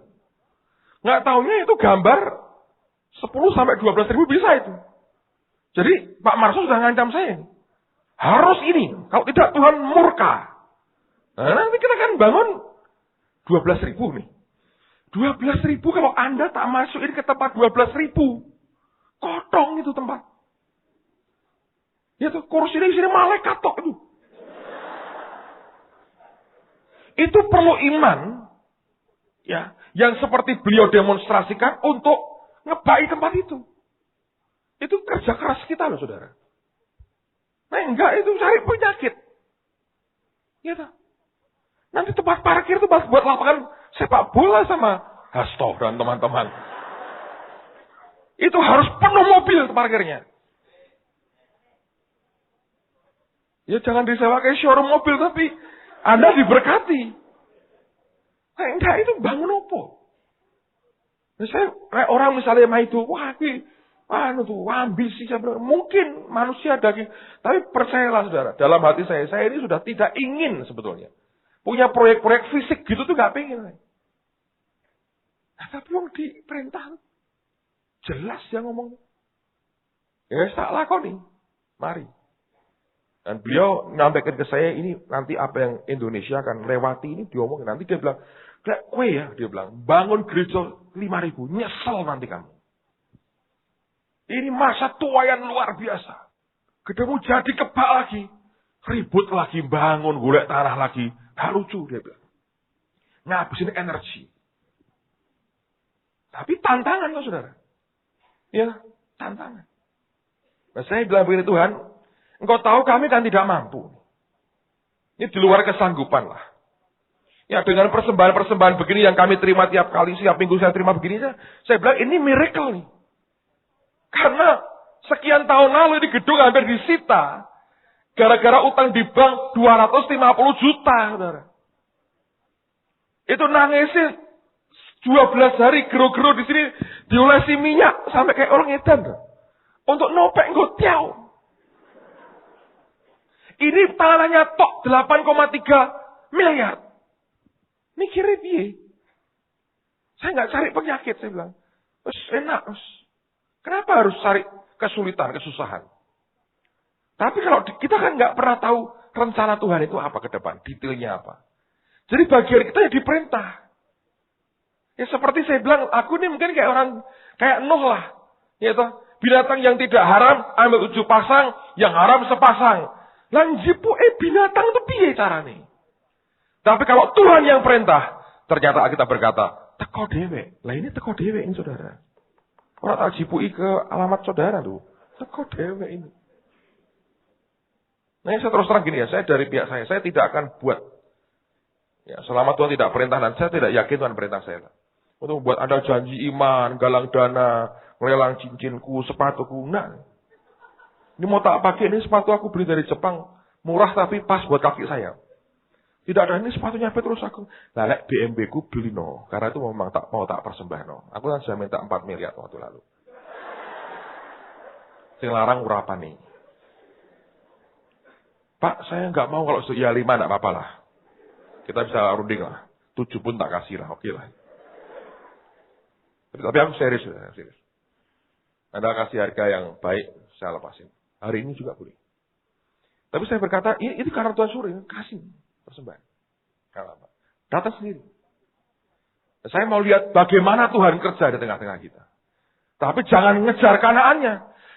Nggak taunya itu gambar 10 sampai 12.000 bisa itu. Jadi Pak Marso sudah ngancam saya. Harus ini. Kalau tidak Tuhan murka. Nah, nanti kita kan bangun 12.000 nih. 12.000 kalau Anda tak masukin ke tempat 12.000. Kotong itu tempat. Ya tuh kursi ini sini malaikat tok itu. Itu perlu iman. Ya, yang seperti beliau demonstrasikan untuk ngebai tempat itu. Itu kerja keras kita loh, saudara. Nah, enggak, itu cari penyakit. Ya toh. Nanti tempat parkir itu buat lapangan sepak bola sama Hasto dan teman-teman. Itu harus penuh mobil parkirnya. Ya jangan disewa kayak showroom mobil, tapi Anda diberkati. Nah, enggak, itu bangun apa? Misalnya orang misalnya mah itu, wah tuh ambisi, mungkin manusia daging. Tapi percayalah saudara, dalam hati saya ini sudah tidak ingin sebetulnya. Punya proyek-proyek fisik gitu tuh gak pengen. Nah, tapi yang diperintah, Jelas dia ngomong. Ya tak lakoni. Mari. Dan beliau nyampaikan ke saya, ini nanti apa yang Indonesia akan lewati ini diomongin. Nanti dia bilang, kue ya, dia bilang, bangun gereja 5.000, nyesel nanti kamu. Ini masa tua yang luar biasa. Ketemu jadi kebak lagi. Ribut lagi, bangun, golek tanah lagi. Gak lucu, dia bilang. Ngabisin energi. Tapi tantangan kok, saudara. Ya, tantangan. Nah, saya bilang begini, Tuhan, Engkau tahu kami kan tidak mampu. Ini di luar kesanggupan lah. Ya, dengan persembahan-persembahan begini yang kami terima tiap kali, setiap minggu saya terima begini, saya bilang ini miracle nih. Karena sekian tahun lalu ini gedung hampir disita. Gara-gara utang di bank 250 juta, saudara. Itu nangisin 12 hari gero-gero di sini diolesi minyak sampai kayak orang edan. Untuk nopek ngotiau. Ini tanahnya tok 8,3 miliar. Mikirnya piye? Saya nggak cari penyakit, saya bilang. Terus enak. Kenapa harus cari kesulitan, kesusahan? Tapi kalau kita kan nggak pernah tahu rencana Tuhan itu apa ke depan, detailnya apa. Jadi bagian kita ya diperintah. Ya seperti saya bilang, aku ini mungkin kayak Nuh lah. Ya toh, binatang yang tidak haram ambil 7 pasang, yang haram sepasang. Lanjipu binatang itu piye carane? Tapi kalau Tuhan yang perintah, ternyata kita berkata, teko dewe. Lah ini teko dewe ini, saudara. Orang tak jipui ke alamat saudara tuh. Teko dewe ini. Nah, saya terus terang gini ya, saya dari pihak saya tidak akan buat. Ya, selama Tuhan tidak perintah, dan saya tidak yakin Tuhan perintah saya. Untuk buat ada janji iman, galang dana, melelang cincinku, sepatuku. Nah, ini mau tak pakai, ini sepatu aku beli dari Jepang. Murah tapi pas buat kaki saya. Tidak ada, ini sepatunya Petrus aku. Lalek BMW ku beli no. Karena itu memang mau tak persembah no. Aku kan sudah minta 4 miliar waktu lalu. Sing larang berapa nih? Pak, saya nggak mau kalau ya 5 enggak apa-apa lah. Kita bisa runding lah. 7 pun tak kasih lah, oke lah. Tapi aku serius. Anda kasih harga yang baik, saya lepasin. Hari ini juga boleh. Tapi saya berkata, ini karena Tuhan suruh, kasih persembahan. Karena apa? Datang sendiri. Saya mau lihat bagaimana Tuhan kerja di tengah-tengah kita. Tapi jangan ngejar Kanaannya.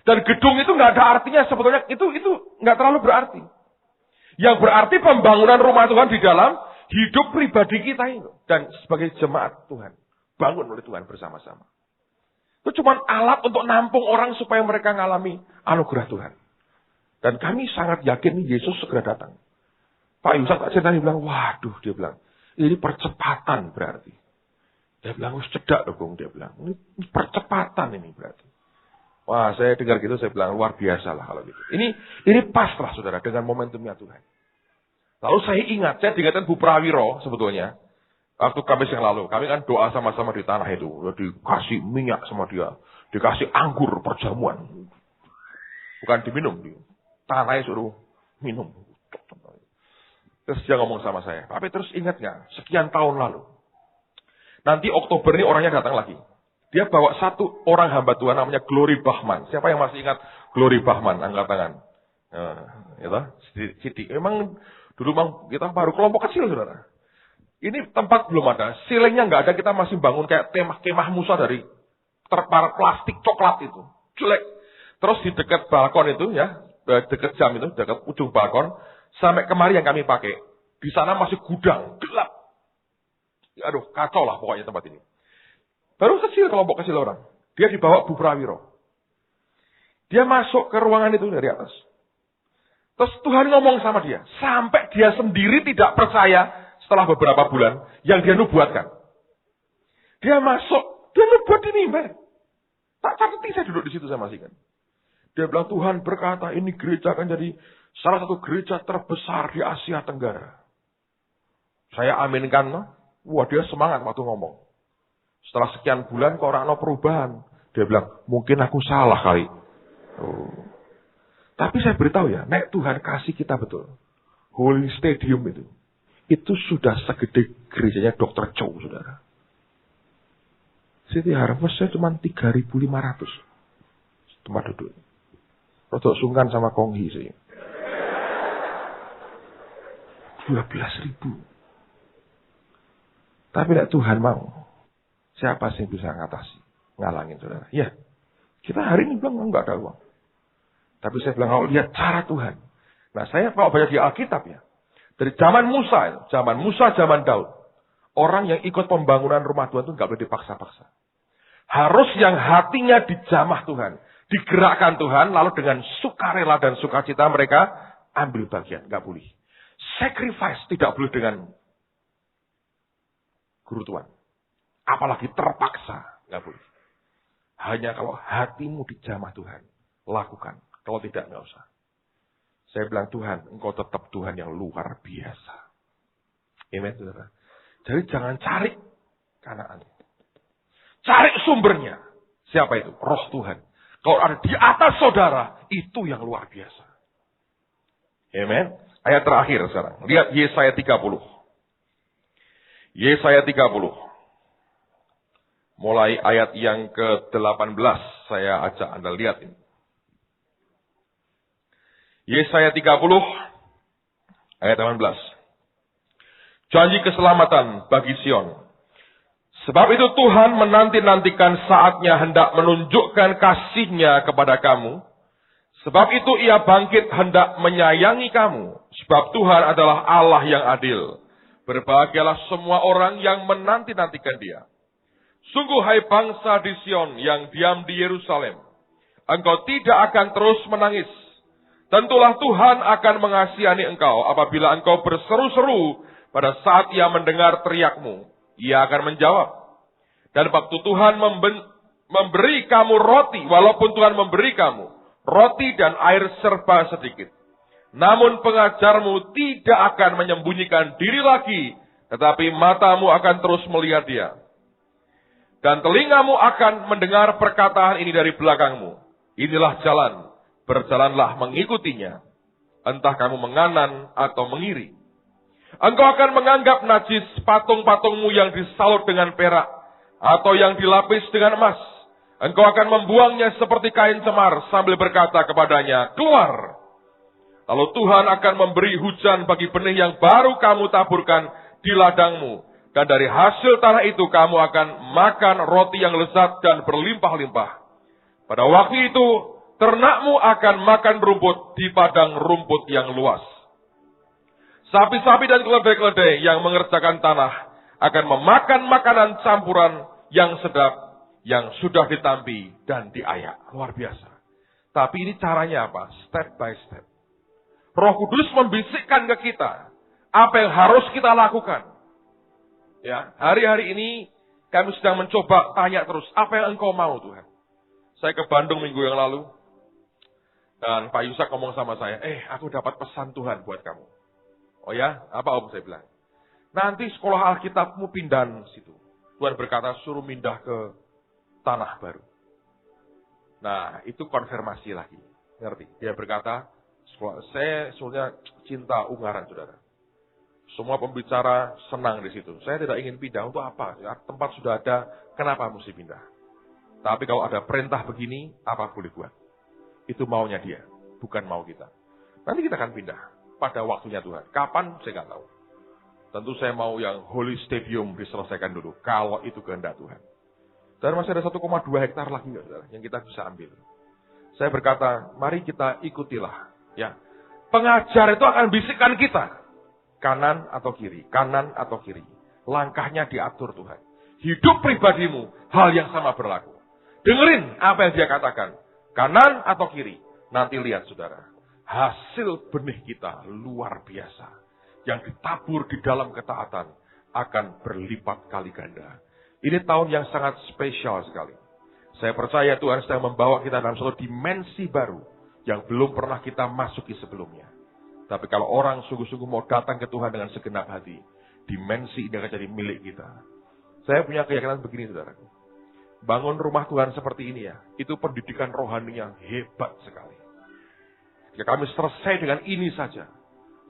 Dan gedung itu nggak ada artinya sebetulnya. Itu nggak terlalu berarti. Yang berarti pembangunan rumah Tuhan di dalam hidup pribadi kita itu. Dan sebagai jemaat Tuhan. Bangun oleh Tuhan bersama-sama. Itu cuma alat untuk nampung orang supaya mereka mengalami anugerah Tuhan. Dan kami sangat yakin Yesus segera datang. Pak Yusak tak cerita, dia bilang, waduh, dia bilang, ini percepatan berarti. Dia bilang, cedak dong, dia bilang, ini percepatan ini berarti. Wah, saya dengar gitu, saya bilang, luar biasa lah kalau gitu. Ini pas lah, saudara, dengan momentumnya Tuhan. Lalu saya ingat, saya diingatkan Bu Prawiro sebetulnya. Waktu Kamis yang lalu, kami kan doa sama-sama di tanah itu. Dikasih minyak sama dia. Dikasih anggur perjamuan. Bukan diminum. Tanahnya suruh minum. Terus dia ngomong sama saya. Tapi terus ingat nggak? Sekian tahun lalu. Nanti Oktober ini orangnya datang lagi. Dia bawa 1 orang hamba Tuhan namanya Glory Bachman. Siapa yang masih ingat Glory Bachman? Angkat tangan. Siti. Memang dulu kita baru kelompok kecil, saudara. Ini tempat belum ada, ceilingnya nggak ada, kita masih bangun kayak kemah Musa dari terpal plastik coklat itu. Jelek. Terus di dekat balkon itu ya, dekat jam itu, dekat ujung balkon, sampai kemari yang kami pakai. Di sana masih gudang, gelap. Aduh, kacau lah pokoknya tempat ini. Baru kecil, kelompok kecil orang. Dia dibawa Bu Prawiro. Dia masuk ke ruangan itu dari atas. Terus Tuhan ngomong sama dia. Sampai dia sendiri tidak percaya. Setelah beberapa bulan, yang dia nubuatkan. Dia masuk, dia nubuat di mimbar. Tak catati saya duduk di situ, saya masih kan. Dia bilang, Tuhan berkata, ini gereja akan jadi salah satu gereja terbesar di Asia Tenggara. Saya aminkan, wah dia semangat waktu ngomong. Setelah sekian bulan, kok orang no perubahan. Dia bilang, mungkin aku salah kali. Oh. Tapi saya beritahu ya, nek Tuhan kasih kita betul. Holy Stadium itu sudah segede gerejanya Dr. Chow, saudara. City Harvest saya cuma 3.500 tempat duduk. Rodok sungkan sama konghi sih. 12.000. Tapi nek Tuhan mau, siapa sih yang bisa ngalangin saudara? Ya, kita hari ini bilang enggak ada uang. Tapi saya bilang, kalau lihat cara Tuhan. Nah, saya kalau baca di Alkitab ya, dari zaman Musa, zaman Daud, orang yang ikut pembangunan rumah Tuhan itu enggak boleh dipaksa-paksa. Harus yang hatinya dijamah Tuhan, digerakkan Tuhan, lalu dengan sukarela dan sukacita mereka ambil bagian, enggak boleh. Sacrifice tidak boleh dengan guru Tuhan. Apalagi terpaksa, nggak boleh. Hanya kalau hatimu dijamah Tuhan, lakukan. Kalau tidak, nggak usah. Saya bilang, Tuhan, engkau tetap Tuhan yang luar biasa. Amen, saudara. Jadi jangan cari Kanaan. Cari sumbernya. Siapa itu? Roh Tuhan. Kalau ada di atas saudara, itu yang luar biasa. Amen. Ayat terakhir sekarang. Lihat Yesaya 30. Yesaya 30. Mulai ayat yang ke-18. Saya ajak Anda lihat ini. Yesaya 30. Ayat 18. Janji keselamatan bagi Sion. Sebab itu Tuhan menanti-nantikan saatnya hendak menunjukkan kasih-Nya kepada kamu. Sebab itu Ia bangkit hendak menyayangi kamu. Sebab Tuhan adalah Allah yang adil. Berbahagialah semua orang yang menanti-nantikan Dia. Sungguh hai bangsa di Sion yang diam di Yerusalem. Engkau tidak akan terus menangis. Tentulah Tuhan akan mengasihani engkau apabila engkau berseru-seru pada saat Ia mendengar teriakmu. Ia akan menjawab. Dan waktu Tuhan memberi kamu roti, walaupun Tuhan memberi kamu roti dan air serba sedikit. Namun pengajarmu tidak akan menyembunyikan diri lagi, tetapi matamu akan terus melihat Dia. Dan telingamu akan mendengar perkataan ini dari belakangmu. Inilah jalan, berjalanlah mengikutinya. Entah kamu menganan atau mengiri. Engkau akan menganggap najis patung-patungmu yang disalut dengan perak, atau yang dilapis dengan emas. Engkau akan membuangnya seperti kain cemar sambil berkata kepadanya, keluar. Lalu Tuhan akan memberi hujan bagi benih yang baru kamu taburkan di ladangmu. Dan dari hasil tanah itu kamu akan makan roti yang lezat dan berlimpah-limpah. Pada waktu itu, ternakmu akan makan rumput di padang rumput yang luas. Sapi-sapi dan keledai-keledai yang mengerjakan tanah akan memakan makanan campuran yang sedap, yang sudah ditampi dan diayak. Luar biasa. Tapi ini caranya apa? Step by step. Roh Kudus membisikkan ke kita apa yang harus kita lakukan. Ya, hari-hari ini kami sedang mencoba tanya terus, apa yang engkau mau Tuhan? Saya ke Bandung minggu yang lalu, dan Pak Yusak ngomong sama saya, aku dapat pesan Tuhan buat kamu. Oh ya, apa Om? Saya bilang, nanti sekolah Alkitabmu pindah situ. Tuhan berkata, suruh pindah ke tanah baru. Nah, itu konfirmasi lagi. Ngerti? Dia berkata, saya sebenarnya cinta Ungaran, saudara. Semua pembicara senang di situ. Saya tidak ingin pindah untuk apa? Ya, tempat sudah ada, kenapa mesti pindah? Tapi kalau ada perintah begini, apa boleh buat? Itu maunya dia, bukan mau kita. Nanti kita akan pindah pada waktunya Tuhan. Kapan? Saya nggak tahu. Tentu saya mau yang Holy Stadium diselesaikan dulu, kalau itu kehendak Tuhan. Dan masih ada 1,2 hektar lagi yang kita bisa ambil. Saya berkata, mari kita ikutilah. Ya, pengajar itu akan bisikkan kita. Kanan atau kiri, kanan atau kiri. Langkahnya diatur Tuhan. Hidup pribadimu, hal yang sama berlaku. Dengerin apa yang dia katakan. Kanan atau kiri. Nanti lihat saudara. Hasil benih kita luar biasa. Yang ditabur di dalam ketaatan akan berlipat kali ganda. Ini tahun yang sangat spesial sekali. Saya percaya Tuhan sedang membawa kita dalam suatu dimensi baru. Yang belum pernah kita masuki sebelumnya. Tapi kalau orang sungguh-sungguh mau datang ke Tuhan dengan segenap hati, dimensi ini akan jadi milik kita. Saya punya keyakinan begini, saudaraku. Bangun rumah Tuhan seperti ini ya, itu pendidikan rohani yang hebat sekali. Jika kami selesai dengan ini saja,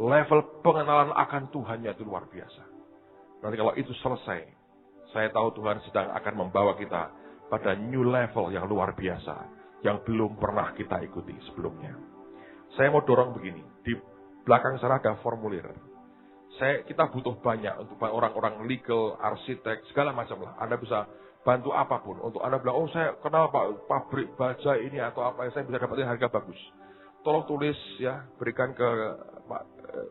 level pengenalan akan Tuhannya itu luar biasa. Nanti kalau itu selesai, Saya tahu Tuhan sedang akan membawa kita pada new level yang luar biasa, yang belum pernah kita ikuti sebelumnya. Saya mau dorong begini, di belakang sana ada formulir. Kita butuh banyak untuk orang-orang legal, arsitek, segala macam lah. Anda bisa bantu apapun. Untuk Anda bilang, saya kenal Pak pabrik baja ini atau apa, saya bisa dapetin harga bagus. Tolong tulis ya, berikan ke Pak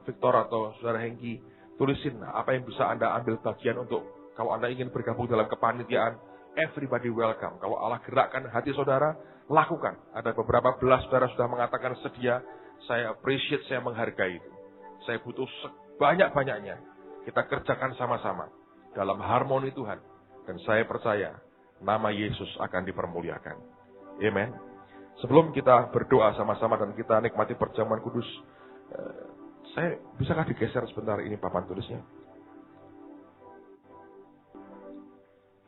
Victor atau Saudara Hengki, tulisin apa yang bisa Anda ambil bagian untuk kalau Anda ingin bergabung dalam kepanitiaan, everybody welcome. Kalau Allah gerakkan hati saudara, lakukan. Ada beberapa belas saudara sudah mengatakan sedia, saya appreciate, saya menghargai itu. Saya butuh sebanyak-banyaknya. Kita kerjakan sama-sama dalam harmoni Tuhan. Dan saya percaya nama Yesus akan dipermuliakan. Amen. Sebelum kita berdoa sama-sama dan kita nikmati perjamuan kudus, bisakah digeser sebentar ini papan tulisnya?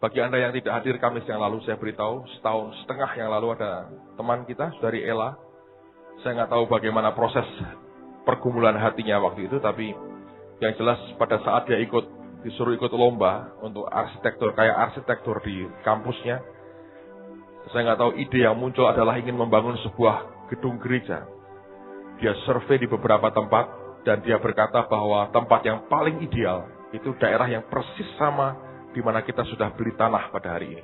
Bagi Anda yang tidak hadir Kamis yang lalu, saya beritahu, setahun setengah yang lalu ada teman kita, Saudari Ella. Saya nggak tahu bagaimana proses pergumulan hatinya waktu itu, tapi yang jelas pada saat dia disuruh ikut lomba untuk arsitektur, kayak arsitektur di kampusnya, saya nggak tahu ide yang muncul adalah ingin membangun sebuah gedung gereja. Dia survei di beberapa tempat, dan dia berkata bahwa tempat yang paling ideal itu daerah yang persis sama di mana kita sudah beli tanah pada hari ini.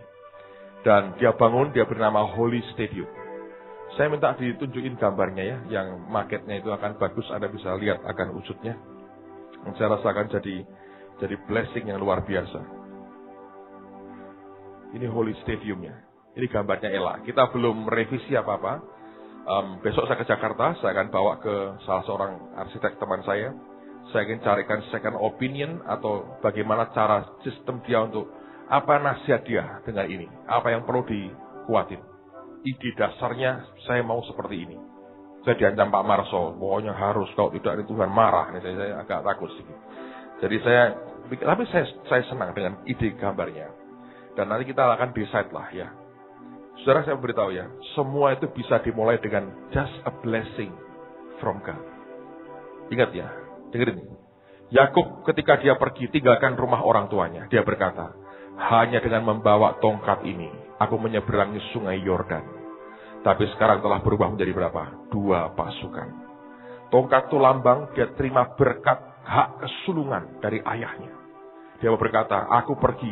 Dan dia bangun, dia bernama Holy Stadium. Saya minta ditunjukin gambarnya ya, yang maketnya itu akan bagus, Anda bisa lihat akan wujudnya. Saya rasa akan jadi blessing yang luar biasa. Ini Holy Stadiumnya. Ini gambarnya Ella. Kita belum revisi apa-apa. Besok saya ke Jakarta, saya akan bawa ke salah seorang arsitek teman saya. Saya ingin carikan second opinion atau bagaimana cara sistem dia untuk apa nasihat dia dengan ini. Apa yang perlu dikuatin. Ide dasarnya saya mau seperti ini. Saya diancam Pak Marso, pokoknya harus, kalau tidak ini Tuhan marah. Ini saya agak takut sedikit. Jadi saya senang dengan ide gambarnya. Dan nanti kita akan decide lah ya. Saudara, saya beritahu ya, semua itu bisa dimulai dengan just a blessing from God. Ingat ya, dengerin. Yakub ketika dia pergi tinggalkan rumah orang tuanya, dia berkata, hanya dengan membawa tongkat ini, aku menyeberangi sungai Yordan. Tapi sekarang telah berubah menjadi berapa? 2 pasukan. Tongkat itu lambang, dia terima berkat hak kesulungan dari ayahnya. Dia berkata, aku pergi,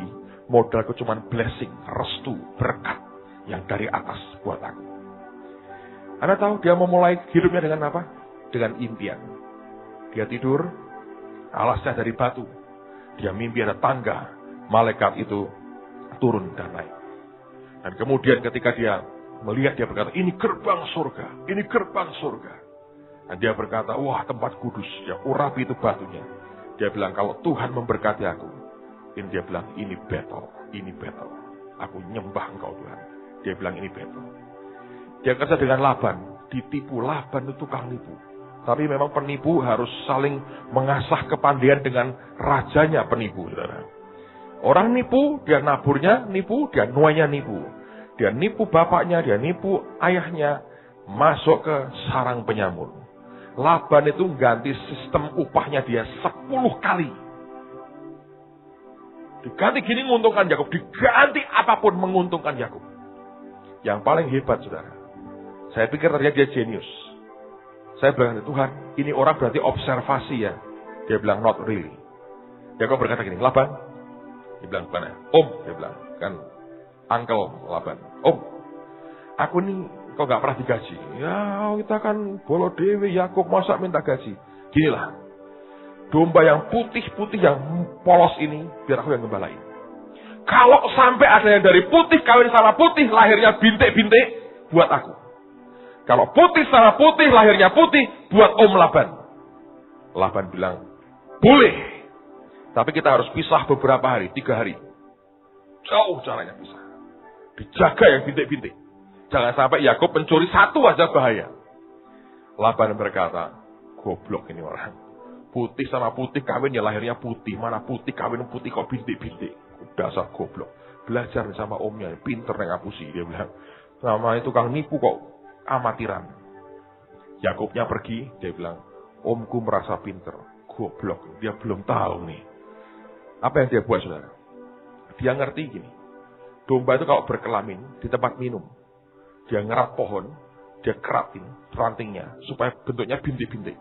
modalku cuma blessing, restu, berkat yang dari atas buat aku. Anda tahu dia memulai hidupnya dengan apa? Dengan impian. Dia tidur, alasnya dari batu. Dia mimpi ada tangga, malaikat itu turun dan naik. Dan kemudian ketika dia melihat, dia berkata, ini gerbang surga, ini gerbang surga. Dan dia berkata, wah tempat kudus, ya urapi itu batunya. Dia bilang, kalau Tuhan memberkati aku, ini dia bilang, ini battle, ini battle. Aku nyembah engkau Tuhan. Dia bilang ini battle. Dia kerja dengan Laban, ditipu. Laban itu tukang nipu. Tapi memang penipu harus saling mengasah kepandaian dengan rajanya penipu. Saudara. Orang nipu, dia naburnya nipu, dia nuainya nipu. Dia nipu bapaknya, dia nipu ayahnya, masuk ke sarang penyamur. Laban itu ganti sistem upahnya dia 10 kali. Diganti gini menguntungkan Yakub, diganti apapun menguntungkan Yakub. Yang paling hebat, saudara. Saya pikir ternyata dia jenius. Saya bilang, Tuhan, ini orang berarti observasi ya. Dia bilang, not really. Yakub berkata gini, Laban. Dia bilang, bukan ya? Om, dia bilang. Kan, uncle Laban. Om, aku ini kok gak pernah digaji. Ya, kita kan bolo dewe, Yakub masa minta gaji. Ginilah. Domba yang putih-putih, yang polos ini, biar aku yang gembalain. Kalau sampai ada yang dari putih kawin sama putih, lahirnya bintik-bintik, buat aku. Kalau putih sama putih, lahirnya putih, buat Om Laban. Laban bilang, boleh. Tapi kita harus pisah beberapa hari, 3 hari. Jauh caranya pisah. Dijaga yang bintik-bintik. Jangan sampai Yakub mencuri 1 aja bahaya. Laban berkata, goblok ini orang. Putih sama putih kawin ya lahirnya putih. Mana putih kawin putih kok bintik-bintik. Dasar goblok. Belajar sama omnya, pinter yang ngapusi. Dia bilang, sama itu tukang nipu kok amatiran. Yakubnya pergi, dia bilang, omku merasa pinter. Goblok, dia belum tahu nih. Apa yang dia buat, saudara? Dia ngerti gini. Domba itu kalau berkelamin di tempat minum, dia ngerat pohon, dia keratin rantingnya supaya bentuknya bintik-bintik.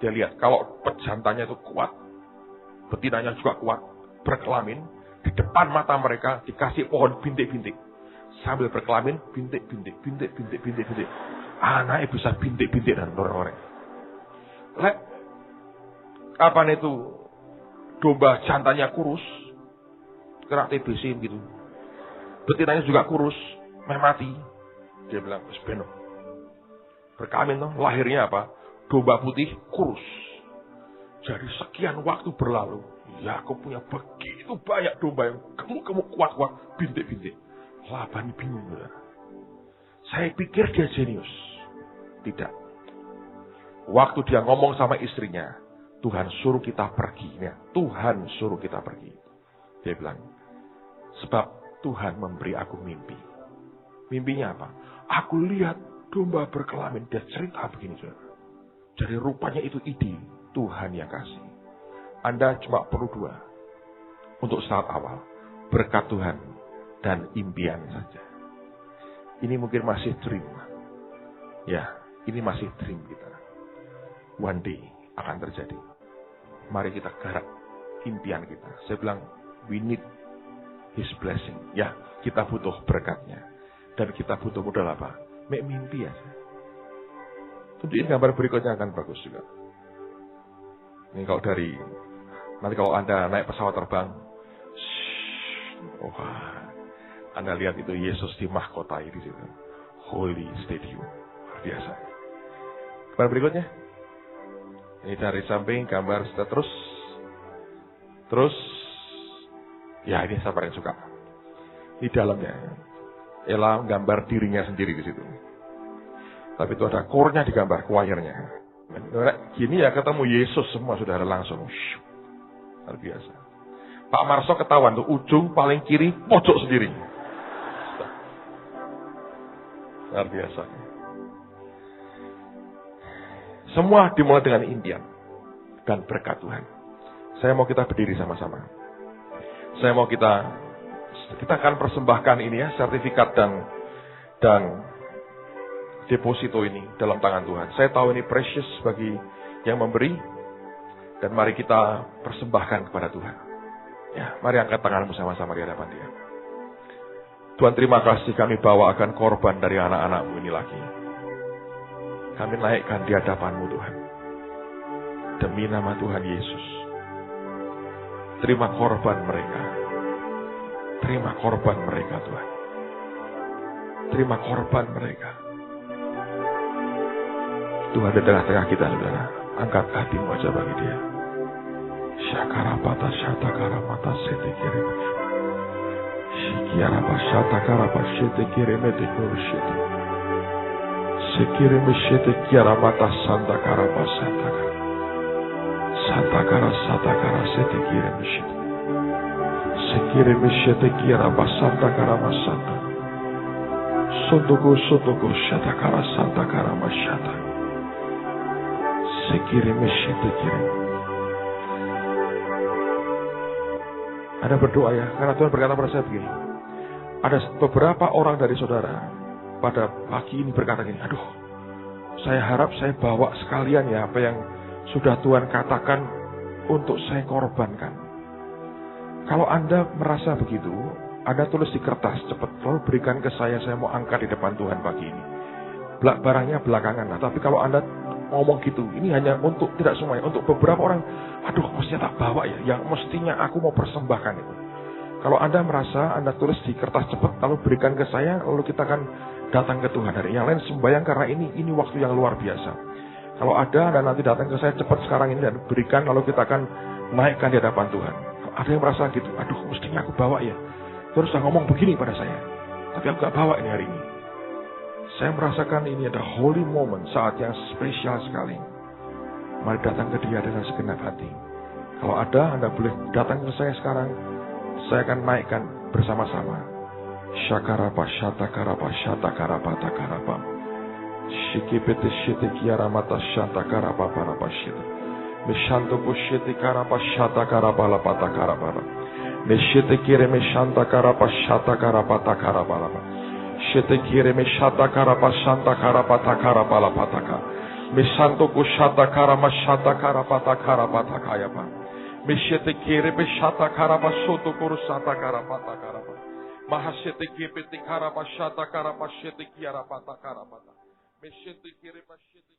Dia lihat kalau pejantannya itu kuat, betinanya juga kuat, berkelamin, di depan mata mereka dikasih pohon bintik-bintik. Sambil berkelamin, bintik-bintik, bintik-bintik, bintik-bintik. Anaknya bisa bintik-bintik dan orang-orang. Lek, kapan itu domba jantannya kurus, kena TBC gitu. Betinanya juga kurus, mati. Dia bilang, "Beno." Berkelamin toh, lahirnya apa? Domba putih kurus. Jadi sekian waktu berlalu, Yakub punya begitu banyak domba yang gemuk-gemuk kuat-kuat, bintik-bintik. Laban bingung. Saya pikir dia jenius. Tidak. Waktu dia ngomong sama istrinya, Tuhan suruh kita pergi. Ya, Tuhan suruh kita pergi. Dia bilang, sebab Tuhan memberi aku mimpi. Mimpinya apa? Aku lihat domba berkelamin. Dia cerita begini. Jadi rupanya itu ide Tuhan yang kasih. Anda cuma perlu dua. Untuk saat awal. Berkat Tuhan dan impian saja. Ini mungkin masih dream. Ya, ini masih dream kita. One day akan terjadi. Mari kita garap impian kita. Saya bilang, we need His blessing. Ya, kita butuh berkatnya. Dan kita butuh modal apa? Mimpi aja. Tunjukin gambar berikutnya akan bagus juga. Ini kalau nanti kalau Anda naik pesawat terbang, Anda lihat itu Yesus dimahkotai di situ. Holy Stadium. Luar biasa. Gambar berikutnya. Ini dari samping gambar terus. Ya, ini saya paling suka. Di dalamnya, Ella gambar dirinya sendiri di situ. Tapi itu ada core-nya digambar, choir-nya. Gini ya ketemu Yesus semua sudah ada langsung. Luar biasa. Pak Marso ketahuan tuh ujung paling kiri pojok sendiri. Luar biasa. Semua dimulai dengan impian dan berkat Tuhan. Saya mau kita berdiri sama-sama. Saya mau kita akan persembahkan ini ya, sertifikat dan deposito ini dalam tangan Tuhan. Saya tahu ini precious bagi yang memberi, dan mari kita persembahkan kepada Tuhan. Ya, mari angkat tanganmu sama-sama di hadapan Dia. Tuhan, terima kasih kami bawa akan korban dari anak-anak-Mu ini lagi. Kami naikkan di hadapan-Mu Tuhan. Demi nama Tuhan Yesus. Terima korban mereka. Terima korban mereka Tuhan. Terima korban mereka. Tuhan di tengah-tengah kita, saudara. Angkat hatimu aja bagi Dia. Syakarapata syatakaramata setekirim. Shikiarapa shatakarapa setekirim etekurshiti. Sekirim setekiaramata santakarapa santakara. Santakara satakara setekirim shiti. Sekirim setekiarapa santakarama santa. Sotoko shatakara santakarama shata. Sekirim. Ada berdoa ya, karena Tuhan berkata pada saya begini. Ada beberapa orang dari saudara pada pagi ini berkata gini, aduh, saya harap saya bawa sekalian ya apa yang sudah Tuhan katakan untuk saya korbankan. Kalau Anda merasa begitu, Anda tulis di kertas cepat, lalu berikan ke saya mau angkat di depan Tuhan pagi ini. Barangnya belakangan. Nah, tapi kalau Anda ngomong gitu, ini hanya untuk tidak semuanya, untuk beberapa orang, aduh mestinya tak bawa ya, yang mestinya aku mau persembahkan itu. Kalau Anda merasa, Anda tulis di kertas cepat, lalu berikan ke saya, lalu kita akan datang ke Tuhan. Dari yang lain sembahyang karena ini waktu yang luar biasa. Kalau ada, Anda nanti datang ke saya cepat sekarang ini dan berikan, lalu kita akan naikkan di hadapan Tuhan. Ada yang merasa gitu, aduh mestinya aku bawa ya. Terus saya ngomong begini pada saya, tapi aku gak bawa ini hari ini. Saya merasakan ini ada holy moment, saat yang spesial sekali. Mari datang ke Dia dengan segenap hati. Kalau ada, Anda boleh datang ke saya sekarang. Saya akan naikkan bersama-sama. Syakarapa shatakarapa shatakarapa takarapa. Shikipete shitikiaramata shatakarapa parapa shita. Mishantoko shitikarapa shatakarapa lapatakarapa. Meshete kire me shanta karapa shata karapata karapalapa. Shete kire me shata karapa shanta karapata karapalapataka. Mesanto kushata karama shata karapata karapata kayapa. Meshete kire me shata karapa soto kurusata karapata karapa. Mahashete kipete karapa shata karapa shete kiarapata karapata. Meshete kire me shete